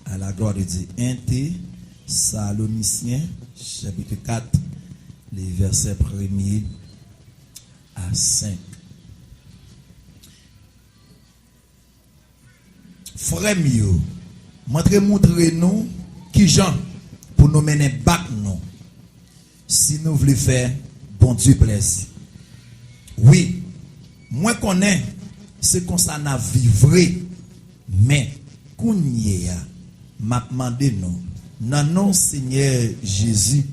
à la gloire de Dieu. 1 Thessaloniciens, chapitre 4, les versets 1er à 5. Frère mieux, montrez-nous qui Jean pour nous mener back nous, si nous voulons faire bon Dieu plaisir. Oui, moi connais c'est qu'on s'en a vivre, mais qu'on y a, m'a demandé nous, dans non Seigneur Jésus,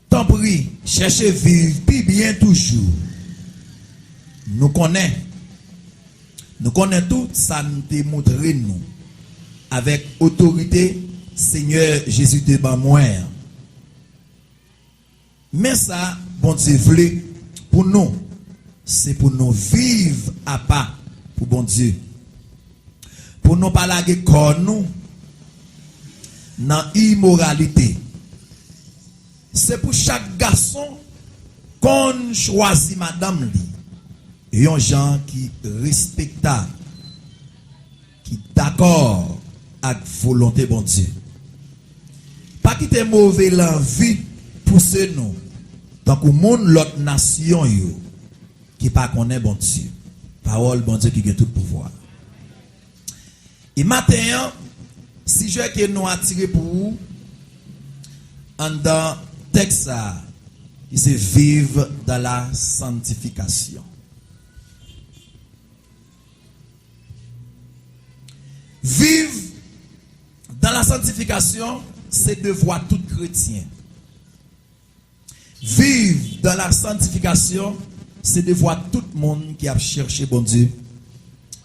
tant pis, cherchez vivre, puis bien toujours. Nous connaissons tout ça nous démontre nous, avec autorité, Seigneur Jésus de moi. Mais ça, bon Dieu voulait pour nous. C'est pour nous vivre à pas pour bon Dieu. Pour nous pas laguer corps nous dans immoralité. C'est pour chaque garçon qu'on choisit madame li. Et un gens qui respectable, qui d'accord avec volonté bon Dieu. Pas quitter mauvais l'envie pousser nous tant que monde l'autre nation yo. Qui pas connaît bon Dieu. Parole bon Dieu qui a tout pouvoir. Et maintenant, si je veux que nous attirer pour vous, en dans texte, il se vivre dans la sanctification. Vivre dans la sanctification, c'est devoir tout chrétien. Vivre dans la sanctification, c'est de voir tout le monde qui a cherché bon Dieu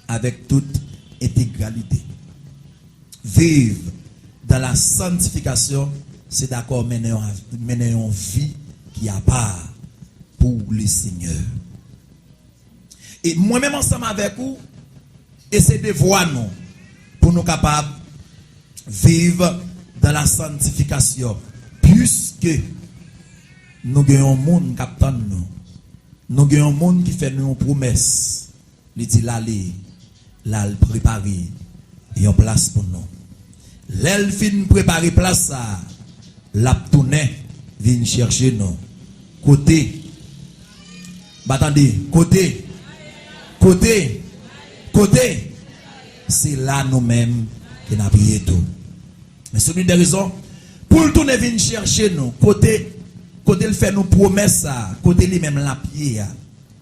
avec toute intégralité. Vivre dans la sanctification, c'est d'accord mener une vie qui a part pour le Seigneur. Et moi-même ensemble avec vous, et c'est de voir nous pour nous capables de vivre dans la sanctification, puisque nous gagnons un monde qui attend nous. Nous gagnons un monde qui fait nous une promesse. Il dit l'aller, là le préparer et en place pour nous. L'elle fin préparer place ça, la tourner vient chercher nous. Côté, attendez, côté, c'est là nous-mêmes qui n'a prié tout. Mais c'est une des raisons pour le tourner venir chercher nous. Côté le fait nous promesses ça, côté lui-même la pied.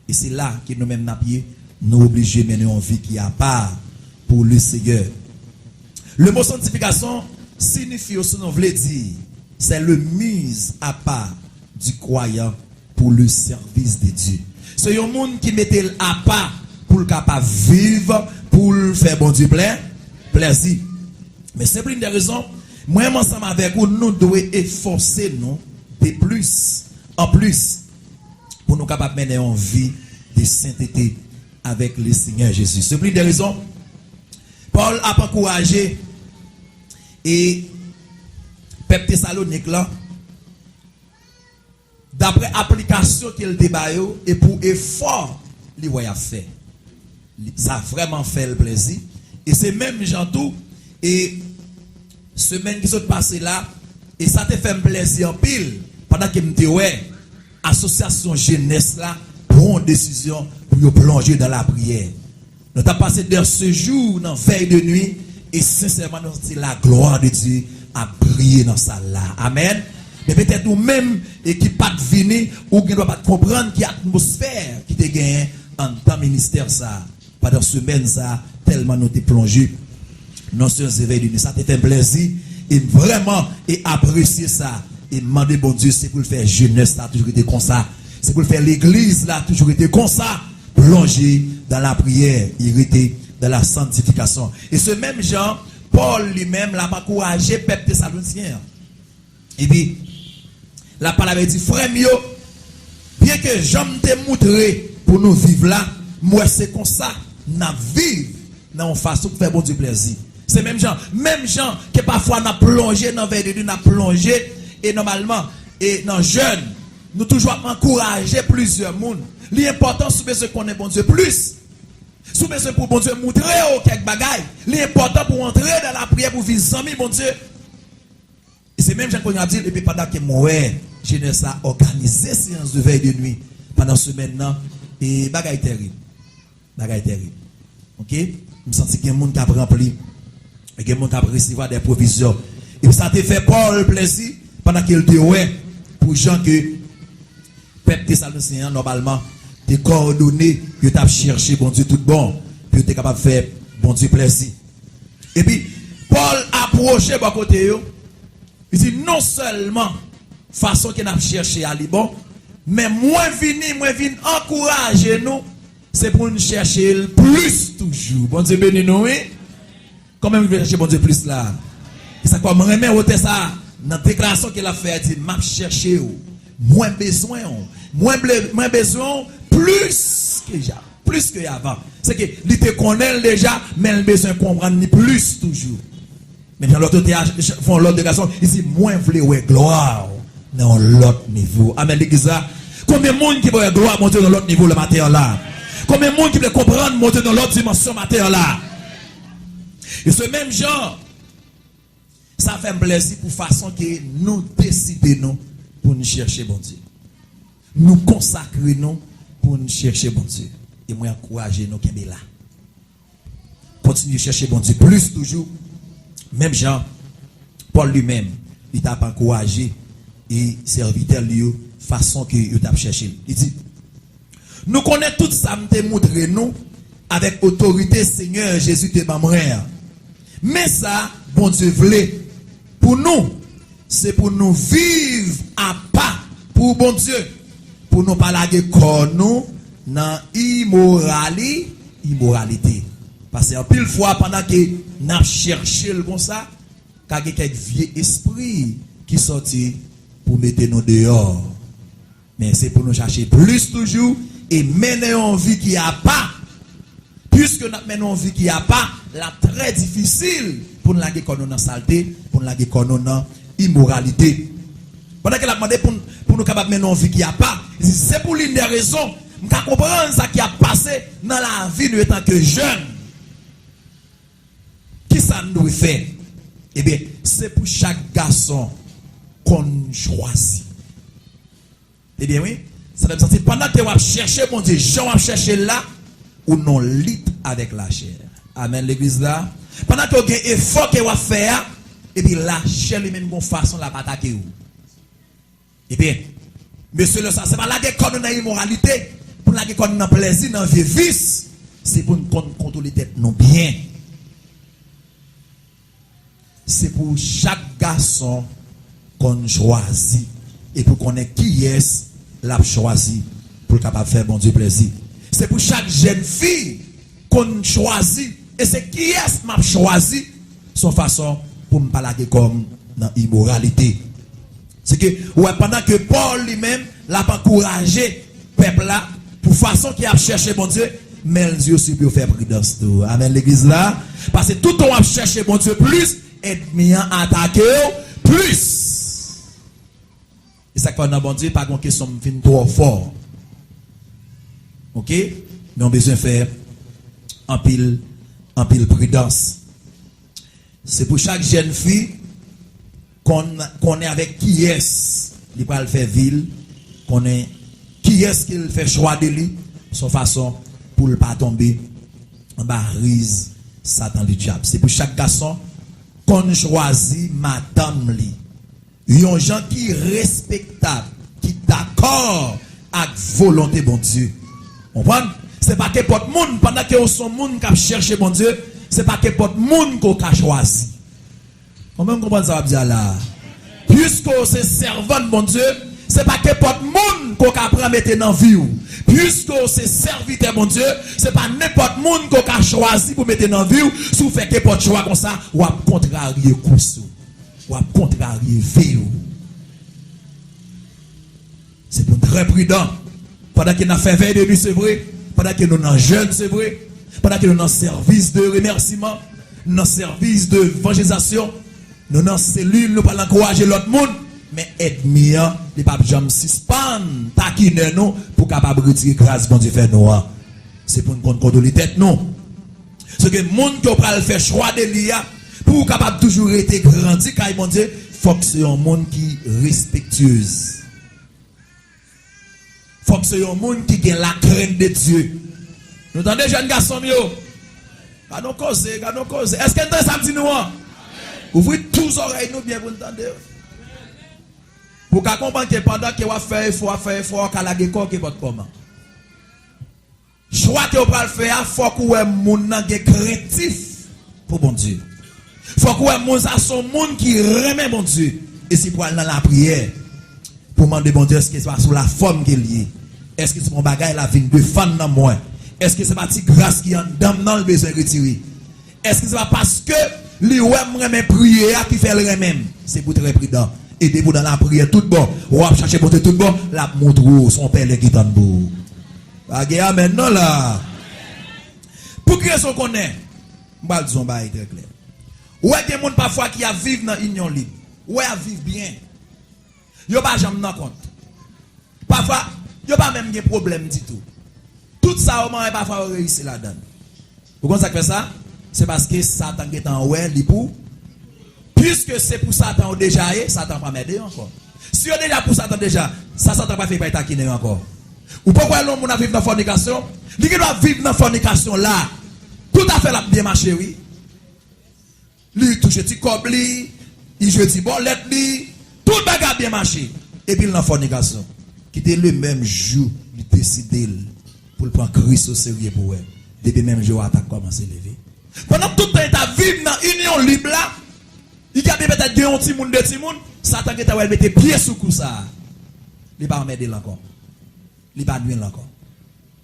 Et c'est là que nous-mêmes la pied, nous obligés de mener une vie qui a part pour le Seigneur. Le mot sanctification signifie aussi, nous voulons dire, c'est le mise à part du croyant pour le service de Dieu. C'est un monde qui mettait à part pour le capable vivre, pour le faire bon Dieu plaisir. Mais c'est une des raisons, moi ensemble avec vous, nous devons efforcer nous de plus en plus pour nous capables de mener en vie de sainteté avec le Seigneur Jésus. C'est une des raisons. Paul a encouragé et peuple Thessalonique là, d'après application qu'il débaille et pour effort il a fait. Ça a vraiment fait le plaisir. Et c'est même gens tout et semaine qui sont passées là et ça te fait plaisir en pile pendant que me dit ouais association jeunesse là prend une décision pour plonger dans la prière. Nous avons passé de ce jour dans veille de nuit et sincèrement nous avons la gloire de Dieu à briller dans ça là. Amen. Mais peut-être nous-mêmes et qui pas venir ou qui ne doit pas comprendre qu'il y a atmosphère qui te gagne en temps ministère ça. Pendant semaine ça tellement nous t'es plongé dans ce éveil de nuit. Ça te fait plaisir et vraiment et apprécier ça et demander bon Dieu c'est pour le faire jeunesse là toujours été comme ça. C'est pour le faire l'église là toujours été comme ça. Plonger dans la prière, irrité dans la sanctification. Et ce même Jean, Paul lui-même l'a encouragé peuple Thessaloniciens. Et puis, la parole avait dit, frère mio, bien que Jean t'ai montré pour nous vivre là, moi c'est comme ça, nous vivons dans une façon pour faire bon du plaisir. C'est même Jean que parfois nous plongé dans veille de Dieu, nous plongé et normalement, et dans jeune, nous toujours encourager plusieurs monde. L'important, c'est besoin qu'on ait bon Dieu plus. Si besoin pour bon Dieu montrer quelques bagailles. L'important pour entrer dans la prière pour vivre sans bon Dieu. Et c'est même Jean qu'on a dit, et puis pendant que moi, jeunesse a organisé séance de veille de nuit pendant ce maintenant, et bagaille terrible. Bagaille terrible. Ok? Je sens qu'il y a des gens qui ont rempli, et qu'il y a des gens qui ont reçu des provisions. Et ça te fait Paul plaisir pendant qu'il te ouais pour gens que peuple Thessaloniciens normalement te coordonné que tu as cherché bon Dieu tout bon puis tu es capable de faire bon Dieu plaisir. Et puis Paul approché à côté yo il dit non seulement façon qu'il a cherché à bon mais moi vini encourager nous c'est pour nous chercher le plus toujours. Bon Dieu béni nous oui. Quand même vous chercher bon Dieu plus là. Et ça quoi me remet ôter ça dans la déclaration qu'il a fait il dit m'a chercher moins besoin plus que avant. C'est que il te connaît déjà mais le besoin comprendre ni plus toujours. Mais dans l'autre côté font l'autre déclaration il dit moins voulez ouais gloire dans l'autre niveau. Amen l'église là. Combien de monde qui veut gloire monter dans l'autre niveau le matin là? Combien de monde qui veut comprendre monter dans l'autre dimension matin là? Et ce même genre ça fait un plaisir pour façon que nous décidons pour nous chercher bon Dieu. Nous consacrer nous pour nous chercher bon Dieu. Et moi encourager nous qui est là. Continuer à chercher bon Dieu plus toujours. Même Jean, Paul lui-même, il t'a encouragé et serviteur lui façon que il t'a cherché. Il dit nous connaissons tout ça me montré nous avec autorité Seigneur Jésus te m'amrère. Mais ça bon Dieu voulait pour nous, c'est pour nous vivre à pas pour bon Dieu, pour nous pas laguer corps nous dans immoralité. Parce que pile fois pendant que nous cherché le comme ça, il y a quelques vieux esprits qui sortent pour mettre nous dehors. Mais c'est pour nous chercher plus toujours et mener une vie qui a pas. Puisque nous menons une vie qui a pas, la très difficile pour nous laguer comme dans saleté, pour nous laguer comme dans immoralité. Pendant qu'elle a demandé pour nous capables de mener une vie qui n'y a pas, c'est pour l'une des raisons, nous comprendre ça qui a passé dans la vie nous étant que jeunes. Qui ça nous fait? Eh bien, c'est pour chaque garçon qu'on choisit. Eh bien, oui, ça veut dire pendant que vous cherchez, mon Dieu, Jean va chercher là, ou non lit avec la chair. Amen, l'église là. Pendant que vous avez un effort que vous faire, et puis la chair lui-même, bonne façon, la attaquer. Eh bien, monsieur le ça, c'est pas la guerre qu'on a immoralité, pour la guerre qu'on a plaisir dans vie vice, c'est pour nous contrôler tête non bien. C'est pour chaque garçon qu'on choisit et pour qu'on ait qui est l'a choisi pour capable faire bon Dieu plaisir. C'est pour chaque jeune fille qu'on choisit et c'est qui est m'a choisi son façon pour me parler comme dans immoralité. C'est que ouais, pendant que Paul lui-même l'a encouragé peuple là pour façon qu'il a cherché bon Dieu, mais Dieu aussi pour faire prudence tout. Amen l'église là parce que tout on a cherché bon Dieu plus ennemi attaqué plus. Et ça qu'on a bon Dieu pas qu'on question fin trop fort. OK? Nous avons besoin de faire en pile prudence. C'est pour chaque jeune fille qu'on est avec qui est il va le faire ville, qu'on est qui est qu'il fait choix de lui, son façon pour ne pas tomber en bas rise Satan du diable. C'est pour chaque garçon qu'on choisit madame li. Yon gens qui respectable, qui d'accord avec volonté bon Dieu. Comprenez? C'est pas que pour monde pendant que son monde qui cherche bon Dieu, c'est pas que pour monde qu'on a choisi. Comment vous comprenez ça va dire là? Puisque c'est servant de bon Dieu, c'est pas que pour monde qu'on a prendre mettre dans vie. Puisque c'est serviteur bon Dieu, c'est pas n'importe monde qu'on a choisi pour mettre dans vie. Si vous faites que pour choix comme ça, ou à contrarier course, ou à contrarier vie. C'est pour très prudent. Pendant qu'il a fait veille de nuit, c'est vrai. Pendant que nous sommes jeunes, c'est vrai. Pendant que nous sommes en service de remerciement, dans service de évangélisation, nous sommes en cellule, nous parlons encourager l'autre monde. Mais ennemi, les papes jamais suspendre, taquiner nous pour capable retirer grâce bon Dieu fait nous. C'est pour nous contrôler tête nous. Ce que le monde qui va faire choix de l'IA pour capable toujours être grandi car mon Dieu, faut que c'est un monde qui respectueuse. Faut que c'est un monde qui a la crainte de Dieu. Nous entendez jeunes garçons yo. Gardons cause. Est-ce que vous samedi nous? Ouvrez tous les oreilles nous bien pour entendre. Pour qu'on comprenne que pendant que vous faites effort, qu'à la guécor qui votre comment. Choix que vous pouvez faire, il faut que vous ayez un créatif pour bon Dieu. Il faut que vous ayez un monde qui remet bon Dieu. Et si pour aller dans la prière, pour demander bon Dieu, est-ce que c'est pas sous la forme qu'il y est? Est-ce que c'est mon bagage la vie de fan dans moi? Est-ce que c'est pas petite grâce qui est en dame dans le besoin de retirer? Est-ce que c'est pas parce que lui remet prière qui fait le même? C'est pour très prudent. Aidez-vous dans la prière tout bon. Ou va chercher pour tout bon. La montre son père qui est en beau. Amen non là. Pour que raison qu'on est? M'bal disons ba très clair. Ou est des monde parfois qui a vivre dans union libre. Ou a vivre bien. Yo pas jamais dans compte. Parfois, yo pas même des problèmes du tout. Tout ça au moins parfois réussir là-dedans. Vous comprenez ça fait ça? C'est parce que Satan est en ouais li pour. Puisque c'est pour Satan déjà, Satan pas m'aider encore. Si on est déjà pour Satan déjà, ça Satan pas fait pas taquiner encore. Ou pourquoi l'homme a vivre dans la fornication? Il doit vivre dans la fornication là. Tout à fait la bien marché, oui. Lui touche petit cob li, il joue petit bolette li, tout bagarre bien marché. Et puis dans la fornication, qui était le même jour, il décidait pour le prendre Christ au sérieux pour elle. Depuis même jour attaque commencer à lever. Pendant tout le temps il a vivre dans union libre là. Il y a peut-être deux petits monde, Satan qui t'a mettre pied sous coup ça. Il va m'aider encore. Il va nuire encore.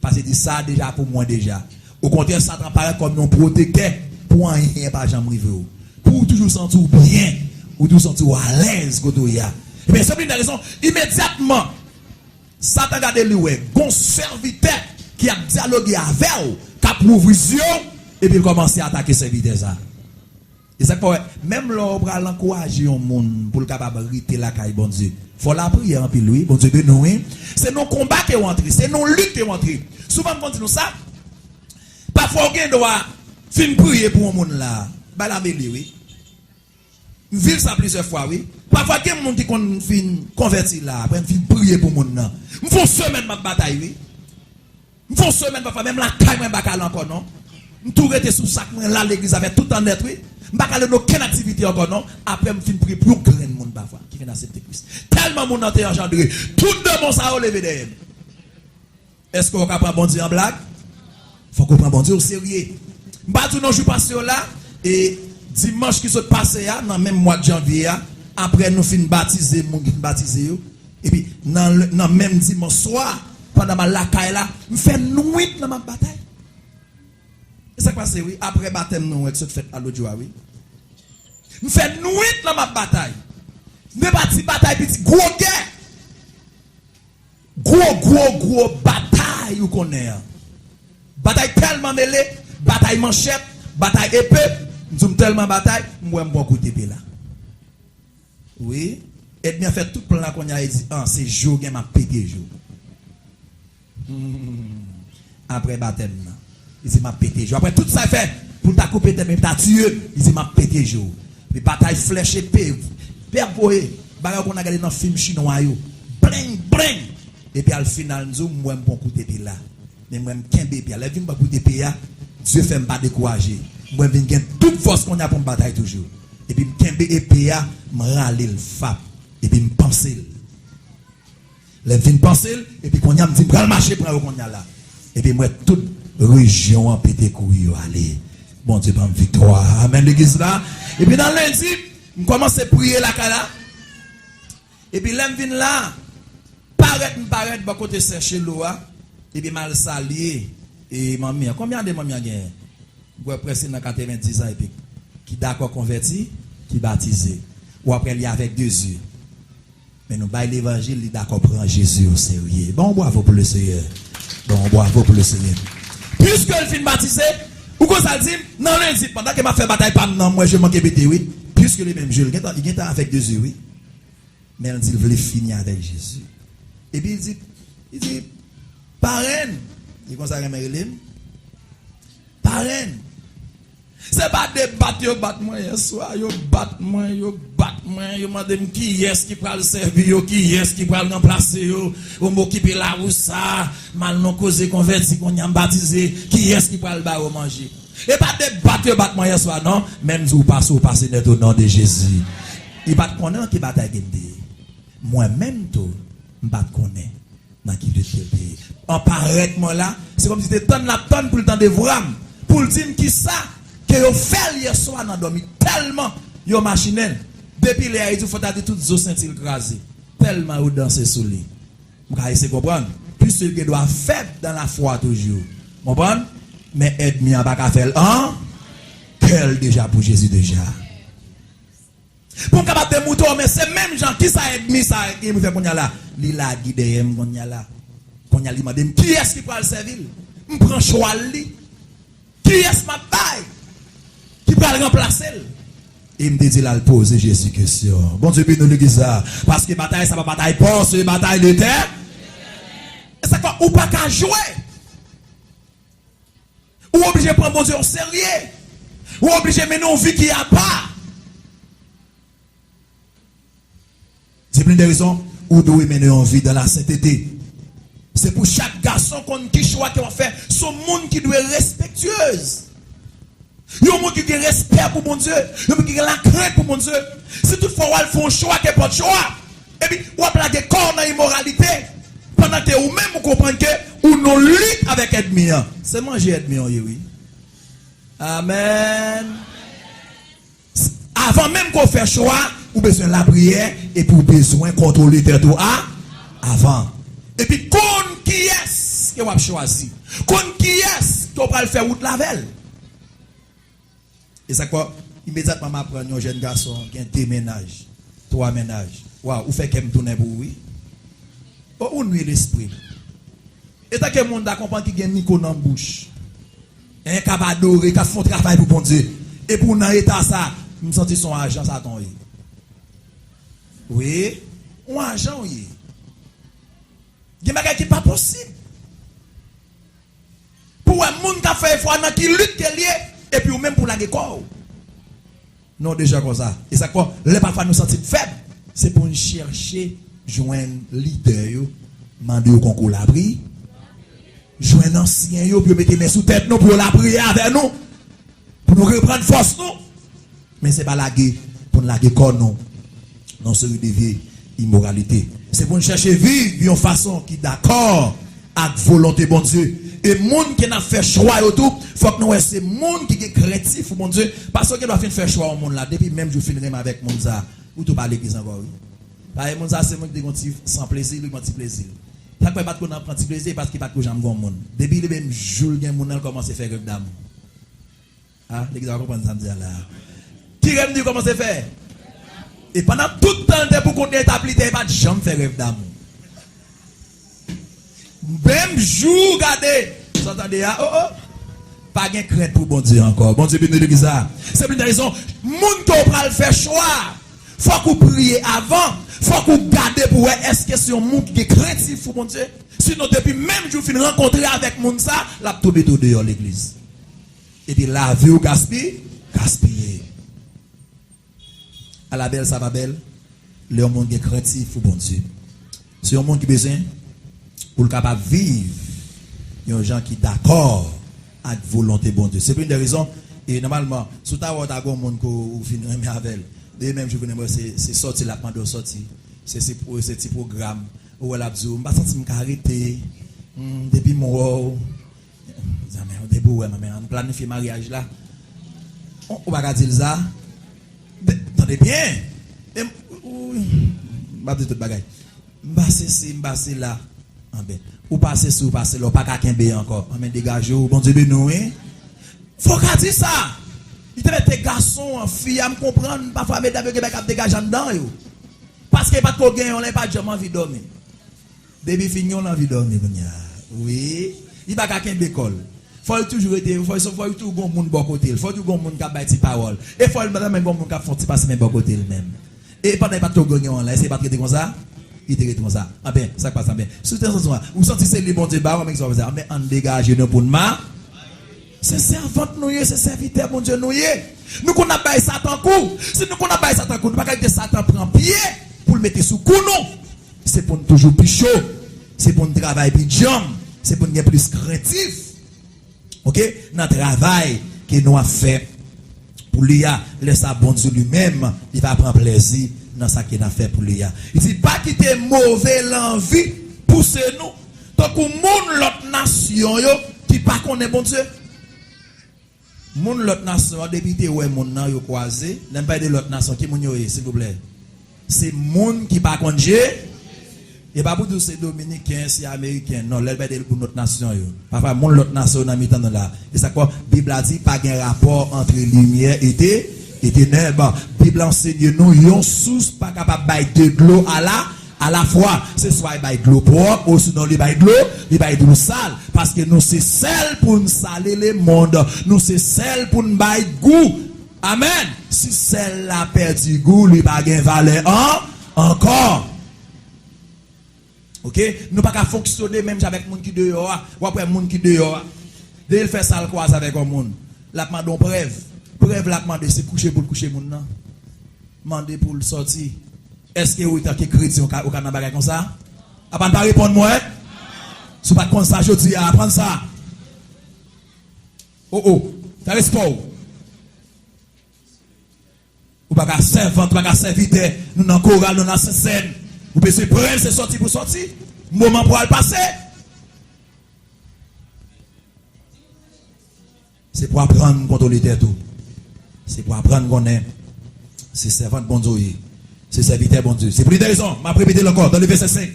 Parce que ça déjà pour moi déjà. Au contraire, Satan paraît comme un protecteur pour rien pas jamais arriver. Pour toujours sentir bien, ou toujours sentir à l'aise quand il y a. Mais c'est une raison immédiatement Satan regarde lui ouais, un serviteur qui a dialogué avec qui a prouvé vision et puis il commence à attaquer serviteur ça. Et ça quoi même là on va l'encourager un monde pour le capable rester la caille bon Dieu. Faut la prière en pile oui, bon Dieu nous c'est nos combats qui ont entré, c'est nos luttes qui ont entré. Souvent on dit nous ça. Parfois on doit fin prier pour un monde là. Ba la mêlée oui. Vivre ça plusieurs fois oui. Parfois il y a des gens qui qu'on fin converti là, après fin prier pour monde là. Me font semaine ma bataille oui. Me font semaine parfois même la caille moi pas encore non. Me tout rester sous sac moi là l'église avec tout en net oui. Je ne vais pas aucune activité encore, non. Après, je vais prier pour un grand monde parfois qui vient accepter Christ. Tellement mon été engendré. Tout le monde ça a levé derrière. Est-ce qu'on va prendre bon Dieu en blague? Il faut qu'on prenne bon Dieu au sérieux. Je ne vais pas je passe là. Et dimanche qui se passe, dans le même mois de janvier, après nous finissons baptiser, nous finissons baptiser. Et puis, dans le même dimanche soir, pendant ma lacaille là, je fais nuit dans ma bataille. Et ça passe, oui, après baptême, nous, avec cette fête à l'autre jour, oui. Nous faisons nuit dans ma bataille. Nous bâtis bataille, petit gros guerre. Gros bataille, vous connaissez. Bataille tellement mêlée, bataille manchette, bataille épée. Nous sommes tellement bataille, moi, je vais écouter là. Oui. Et bien fait tout plan qu'on a dit, c'est jour qui m'a pété jour. Après baptême, il dit m'a pété jour. Après tout ça fait pour ta couper tête même ta tué, il dit m'a pété jour. Puis bataille flèche épée. Père boé, bagarre qu'on a regardé dans film chinois yo. Bling. Et puis al final nous moi bon coup d'épée là. Mais moi kembe puis la vinn pas coup d'épée là, Dieu fait pas décourager. Moi vinn gain toute force qu'on a pour bataille toujours. Et puis kembe épée là, me râler le fap et puis me penser. Les vinn penser et puis qu'on y a me dit pral marcher prendre qu'on y a là. Et puis moi toute région en pété courir aller. Bon Dieu bonne victoire. Amen l'église là. Et puis dans lundi, on commence à prier la kala. Et puis l'homme vient là, paraît bon côté chercher l'eau et puis mal salier et maman combien de maman gagne? Moi presque dans 90 ans et puis qui d'accord converti, qui baptisé ou après il y a avec deux yeux. Mais nous bail l'évangile, il d'accord prend Jésus au sérieux. Bon bravo pour le Seigneur. Puisque le fin baptisé, ou qu'on ça dit, non lundi pendant que m'a fait bataille pas non moi je manque bêté oui. Puisque le même jeu, il est avec deux yeux oui. Mais il dit il voulait finir avec Jésus. Et puis il dit parraine, il comme ça remercie parraine. C'est pas des battre moi hier soir, yo battre moi, yo demande qui est-ce qui va le servir, qui est-ce qui va le remplacer yo, on m'occuper la roussa, mal non causé converti qu'on y a baptisé, qui est-ce qui va le ba manger. Et pas des battre moi hier soir non, même si vous passez net au nom de Jésus. Il va connaître qui bataille gende. Moi même tout, m'pas connaître dans qui de pays. En paraître là, c'est comme si tu tonne la tonne pour le temps de voir, pour le dire qui ça que yo fait hier soir dans dormi tellement yo machinel depuis les il faut tâter toutes os sentir crasé tellement ou danser sous lui. M'ka essayer comprendre puisque que doit faire dans la foi toujours. Comprendre? Mais aide-moi à pas faire quel déjà pour Jésus déjà. Pour capable de mouton mais c'est même gens qui ça aide ça qui me fait qu'on y a là, li la guider qu'on y a là. Qu'on y a li madame qui est-ce qui peut le servir? Me prend choix li. Qui est-ce ma taille? Qui peut le remplacer? Il me dit là le poser Jésus question. Bon Dieu bénisse l'église parce que bataille ça pas bataille pour c'est bataille de terre. Et ça quoi ou pas qu'à jouer. Ou obligé prendre bon Dieu au sérieux. Ou obligé mener une vie qui a pas. C'est plein de raisons où doit mener une vie dans la sainteté. C'est pour chaque garçon qui choisit qui va faire son monde qui doit être respectueuse. Il y a un monde qui a respect pour mon Dieu. Il y a un monde qui a la crainte pour mon Dieu. Si toutefois on fait un choix qui n'est pas de choix, et puis on va plaquer corps dans l'immoralité, pendant que vous même vous comprenez que vous nous lutte avec l'ennemi. C'est manger l'ennemi, oui. Amen. Avant même qu'on fait choix, vous avez besoin de la prière et pour besoin de contrôler tête avant. Et puis, qui est-ce que vous avez choisi? Qui est-ce que vous allez faire route la veille? Et ça quoi? Immédiatement, je prends un jeune garçon qui a 2 ménages, 3 ménages. Waouh, vous faites qu'elle me tourne pour oui? Ou nuit l'esprit? Et tant que le monde a compris qu'il y a un micro dans la bouche, un cabadouré qui a fait un travail pour bon Dieu. Et pour dans l'état ça, me senti son agent Satan. Oui, un agent oui. Il y a des choses qui pas possible. Pour un monde qui a fait foi qui lutte qui est lié et puis ou même pour la corps. Non déjà comme ça. Et ça quoi, les parfois nous sentir faibles, c'est pour nous chercher joindre leader yo, demander au concours la prière. Joindre ancien yo pour mettre main sous tête nous pour la prier avec nous. Pour nous reprendre force nous. Mais c'est pas la guerre pour nous la corps non. Non c'est une vieille immoralité. C'est pour nous chercher vivre d'une façon qui d'accord avec volonté bon Dieu. Et monde qui n'a fait choix et tout, faut que nous c'est monde qui est créatif mon Dieu parce que doit faire choix au monde là depuis même je finirai avec monde ça ou tout parler l'église encore. Parce que monde ça c'est monde qui sans plaisir, lui petit plaisir. Ça peut pas qu'on prend petit plaisir parce qu'il pas que j'aime monde. Depuis le même jour gain monde commence à faire rêve d'amour. Ah, l'église va comprendre ça me dire là. Qui rêve dit comment c'est faire? Et pendant tout le temps pour qu'on établit pas de jamais faire rêve d'amour. Même jour, regardez, vous entendez, pas de crainte pour bon Dieu encore. Bon Dieu, béni l'église. C'est une raison, monde qui va le faire choix. Faut qu'on prie avant, faut qu'on garde pour est-ce que c'est un monde qui est craintif pour bon Dieu. Sinon, depuis même jour, fin rencontrer avec monde ça, la tombe tout dehors l'église. Et puis la vie ou gaspiller. À la belle, ça va belle. Le monde qui est craintif pour bon Dieu. C'est un monde qui a besoin. Pour le capable de vivre, il y a des gens qui sont d'accord avec la volonté de bon Dieu. C'est une des raisons, et normalement, si tu as un monde qui finit avec elle, même je connais, c'est sorti la pendant sorti. C'est ce petit programme où elle a dit, je ne vais pas sentir arrêter depuis mon début, on planifie le mariage là. On va dire ça. Attendez bien. Je vais dire tout le bagage. Je vais là. Ou passer sous, passer là, pas qu'à B encore. Mais dégagez, bon Dieu, nous, hein. Faut qu'à dire ça. Il te met tes garçons, filles, à me comprendre, parfois, mesdames, qui sont dégagés dedans, yo. Parce que pas de gagner, on n'a pas jamais envie de dormir. Début fini, on a envie de dormir. Oui. Il va qu'à l'école. Faut toujours être, faut toujours bon monde bon côté. Faut toujours bon monde qui a bâti parole. Et faut même bon monde qui a fait passer même bon côté même. Et pendant pas de gagner, on là, c'est pas traiter comme ça. Il te comme ça. Ah ben, ça passe bien. Si vous sentez c'est le bon Dieu, mais on dégage nous pour nous. C'est servante nous, c'est serviteur mon Dieu nous. Nous qu'on a baillé Satan coup. Si nous qu'on a baillé Satan coup, nous pas que Satan prend pied pour le mettre sous cou nous. C'est pour nous toujours plus chaud. C'est pour nous travailler plus jam. C'est pour nous être plus craintif. OK? Notre travail que nous avons fait pour lui, laisse bon Dieu lui-même, il va prendre plaisir dans ça qu'il a fait pour lui. Il dit pas quitter mauvais l'envie pousser nous tant que monde l'autre nation yo qui pas connaît bon Dieu. Monde l'autre nation depuis te ouais monde nan yo croisé, n'aime pas de l'autre nation qui moun yo s'il vous plaît. C'est monde qui pas connaît Dieu. Et pas pour tous ces dominicains, c'est américains, non, l'elle de pour notre nation yo. Parfois monde l'autre nation dans mi-temps là. Et ça quoi Bible a dit pas un rapport entre lumière et ténèbres. Bible enseigne nous yon source pas capable bailler de l'eau à la fois. C'est soit bailler de l'eau propre ou sinon il bailler de l'eau sale parce que nous c'est celle pour nous saler le monde. Nous c'est celle pour nous bailler goût. Amen. Si celle la perdu goût, lui pas gain valeur encore. OK, nous pas qu'à fonctionner même avec monde qui dehors ou après monde qui dehors. Dès il fait ça le croise avec un monde. La demande preuve. Preuve la demande c'est coucher pour coucher monde nan. Demander pour le sortir. Est-ce que vous êtes chrétien au Canada comme ça? Après pas répondre moi. Si pas comme ça je dis apprendre ça. Oh, ça reste pas. Ou pas qu'à servante, pas qu'à serviteur, nous dans chorale, nous dans scène. Vous pouvez se prendre, c'est sorti pour sortir. Moment pour aller passer. C'est pour apprendre à contrôler tout. C'est pour apprendre qu'on est. C'est servant bon Dieu. C'est serviteur bon Dieu. C'est pour des raisons. Je vais répéter encore dans le verset 5.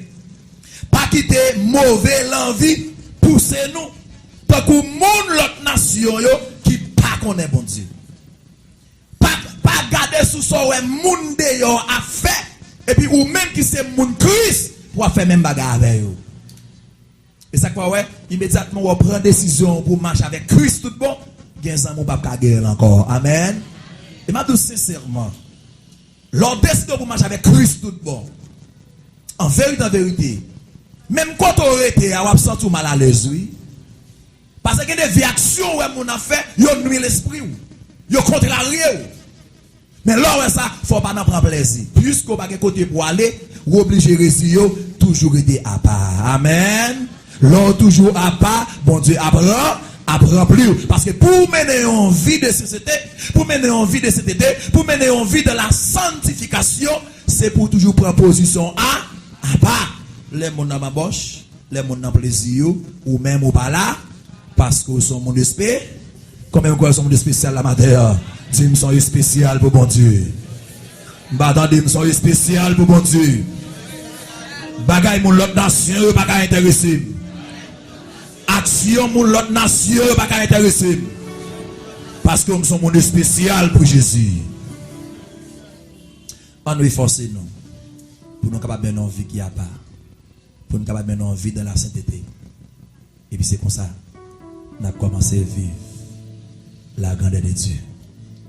Pas quitter mauvais l'envie, pousser nous. Tant que monde l'autre nation qui pas connaît bon Dieu. Pas garder sous son monde a fait. Et puis, ou même qui c'est mon Christ, pour faire même bagarre avec eux. Et ça quoi, ouais, immédiatement, on prend décision pour marcher avec Christ tout bon, il y a un mon papa guerre encore. Amen. Et m'a dit sincèrement, lors décide pour marcher avec Christ tout bon. En vérité, même quand on aurait été, on va se sentir mal à l'aise, oui. Parce que des réactions où on a fait, ils nuit l'esprit, ils contrarié. Mais là, ça, il ne faut pas en prendre plaisir. Puisqu'on n'a pas de côté pour aller, ou obligé de réussir, toujours été à part. Amen. Là, toujours à part, bon Dieu apprend plus. Parce que pour mener en vie de société, pour mener en vie de CTT, pour mener en vie de la sanctification, c'est pour toujours prendre position à part. Les gens dans ma bouche, les gens dans plaisir, ou même ou pas là, parce que sont mon esprit. Combien de sont mon spécial la matière? Dis-moi, sont spécial pour bon Dieu. M'attendez, sont spécial pour bon Dieu. Bagay mon l'autre nation, bagay intéressé. Action mon l'autre nation, bagay intéressé. Parce que nous sommes mon spécial pour Jésus. On nous force nous pour nous capables de vie qui a pas, pour nous capables de vie dans la sainteté. Et puis c'est comme ça, nous avons commencé à vivre la grandeur de Dieu.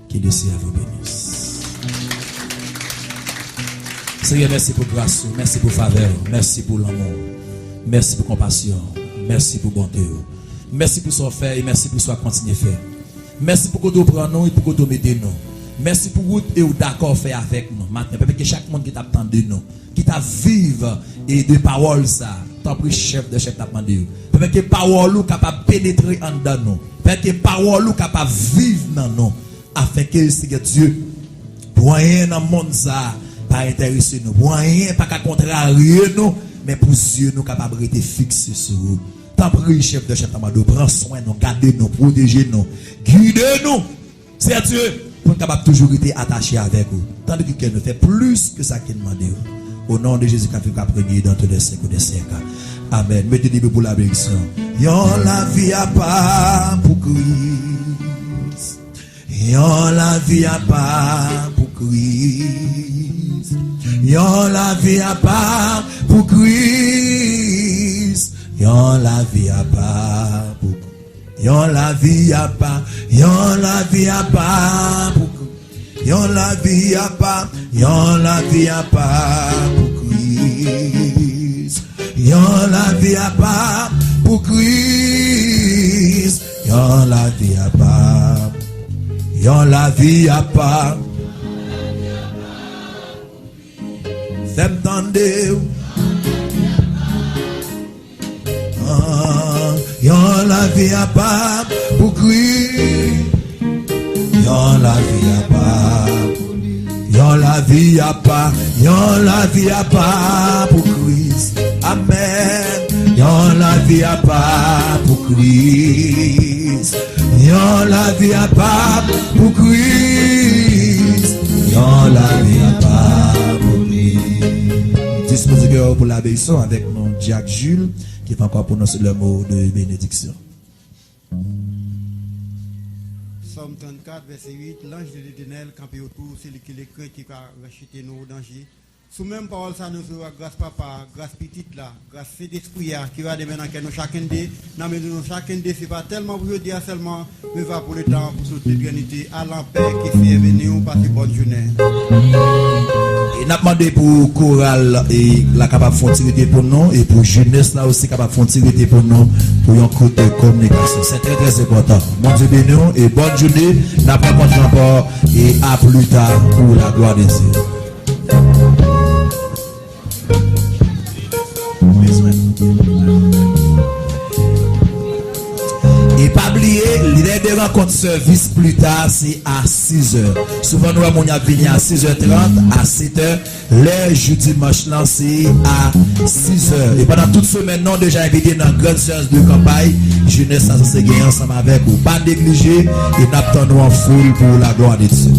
Que le Seigneur vous bénisse. Seigneur, merci pour grâce, merci pour faveur, merci pour l'amour, merci pour compassion, merci pour bonté, merci pour son fait et merci pour son continuer faire. Merci pour que vous preniez nous et pour que vous mettez nous. Merci pour vous et d'accord faire avec nous. Maintenant, que chaque monde qui t'a attendu nous, qui t'a vivre et de paroles ça, t'as pris chef de chef t'a demandé. Parce que parole ou capable pénétrer en dedans nous. Parce que parole ou capable vivre dans nous, afin que Dieu, pour rien dans le monde ça, pas intéresser nous, pour rien pas qu'à contrarier nous, mais pour Dieu nous capable de rester fixés sur vous. T'as pris chef de chef t'a demandé, prends soin nous, gardez nous, protégez nous, guidez nous. C'est Dieu pour nous capable toujours rester attaché avec vous. Tandis qu'il nous fait plus que ça qu'il demande. Au nom de Jésus, qu'il a prié dans tous les siècles des siècles. Amen. Mettez-vous pour la bénédiction. Yon la vie à part pour Christ. Yon la vie à part pour Christ. Yon la vie à part pour Christ. Yon la vie à part pour Christ. Yon la vie à part, yon la vie à part pour yon la vie à part, yon la vie à part pour Christ. Yon la vie à part pour Christ. Yon la vie à part, yon la vie à part. Fais-moi tendre. Yon la vie à part pour Christ. Yon la vie à part. Yon la vie à part. Yon la vie à part pour Christ. Amen. Yon la vie à part pour Christ. Yon la vie à part pour Christ. Yon la vie à part pour Christ. Disposez pour la bénédiction avec mon Jacques Jules, qui va encore prononcer le mot de bénédiction. Psaume 34, verset 8, l'ange de l'Éternel campé autour, c'est lui qui les craint, qui va racheter nos dangers. Sous même parole, ça nous sera grâce papa, grâce petite là, grâce cet esprit qui va demain dans nous chacun des, non mais nous chacun des, c'est pas tellement pour dire seulement, mais va pour le temps, pour toute l'éternité, à l'empêche qui fait venir, passer bonne journée. Et n'a demandé pour chorale et la capable de pour nous et pour jeunesse là aussi capable de pour nous pour un côté de communication. C'est très très important. Mon Dieu béni et bonne journée. N'a pas contre encore et à plus tard pour la gloire de Dieu. Et pas oublier, les deux rencontres service plus tard, c'est à 6h. Souvent, nous avons venu à 6h30, à 7h. Les jeudi dimanche, c'est à 6h. Et pendant toute semaine, nous avons déjà invité dans une grande séance de campagne. Jeunesse, ça se gagne ensemble avec vous. Pas négliger et nous attendons en foule pour la gloire de Dieu.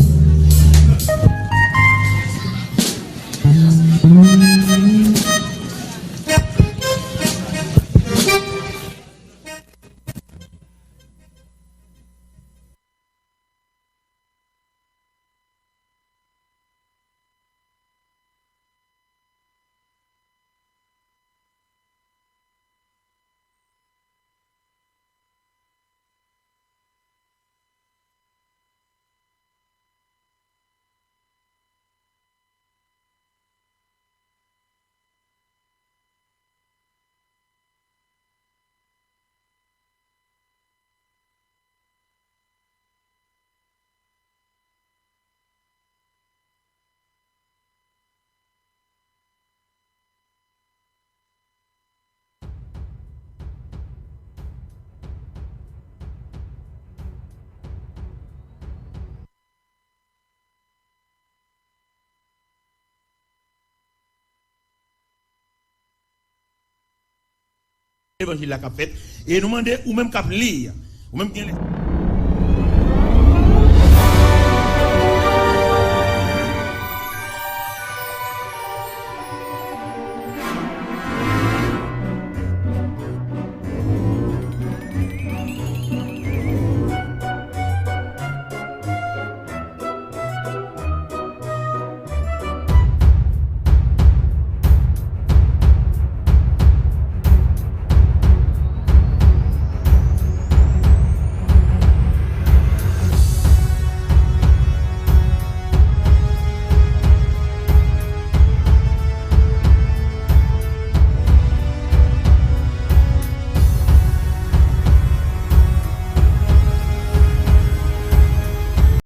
l'évangile la cap fait et nous demander ou même cap lire ou même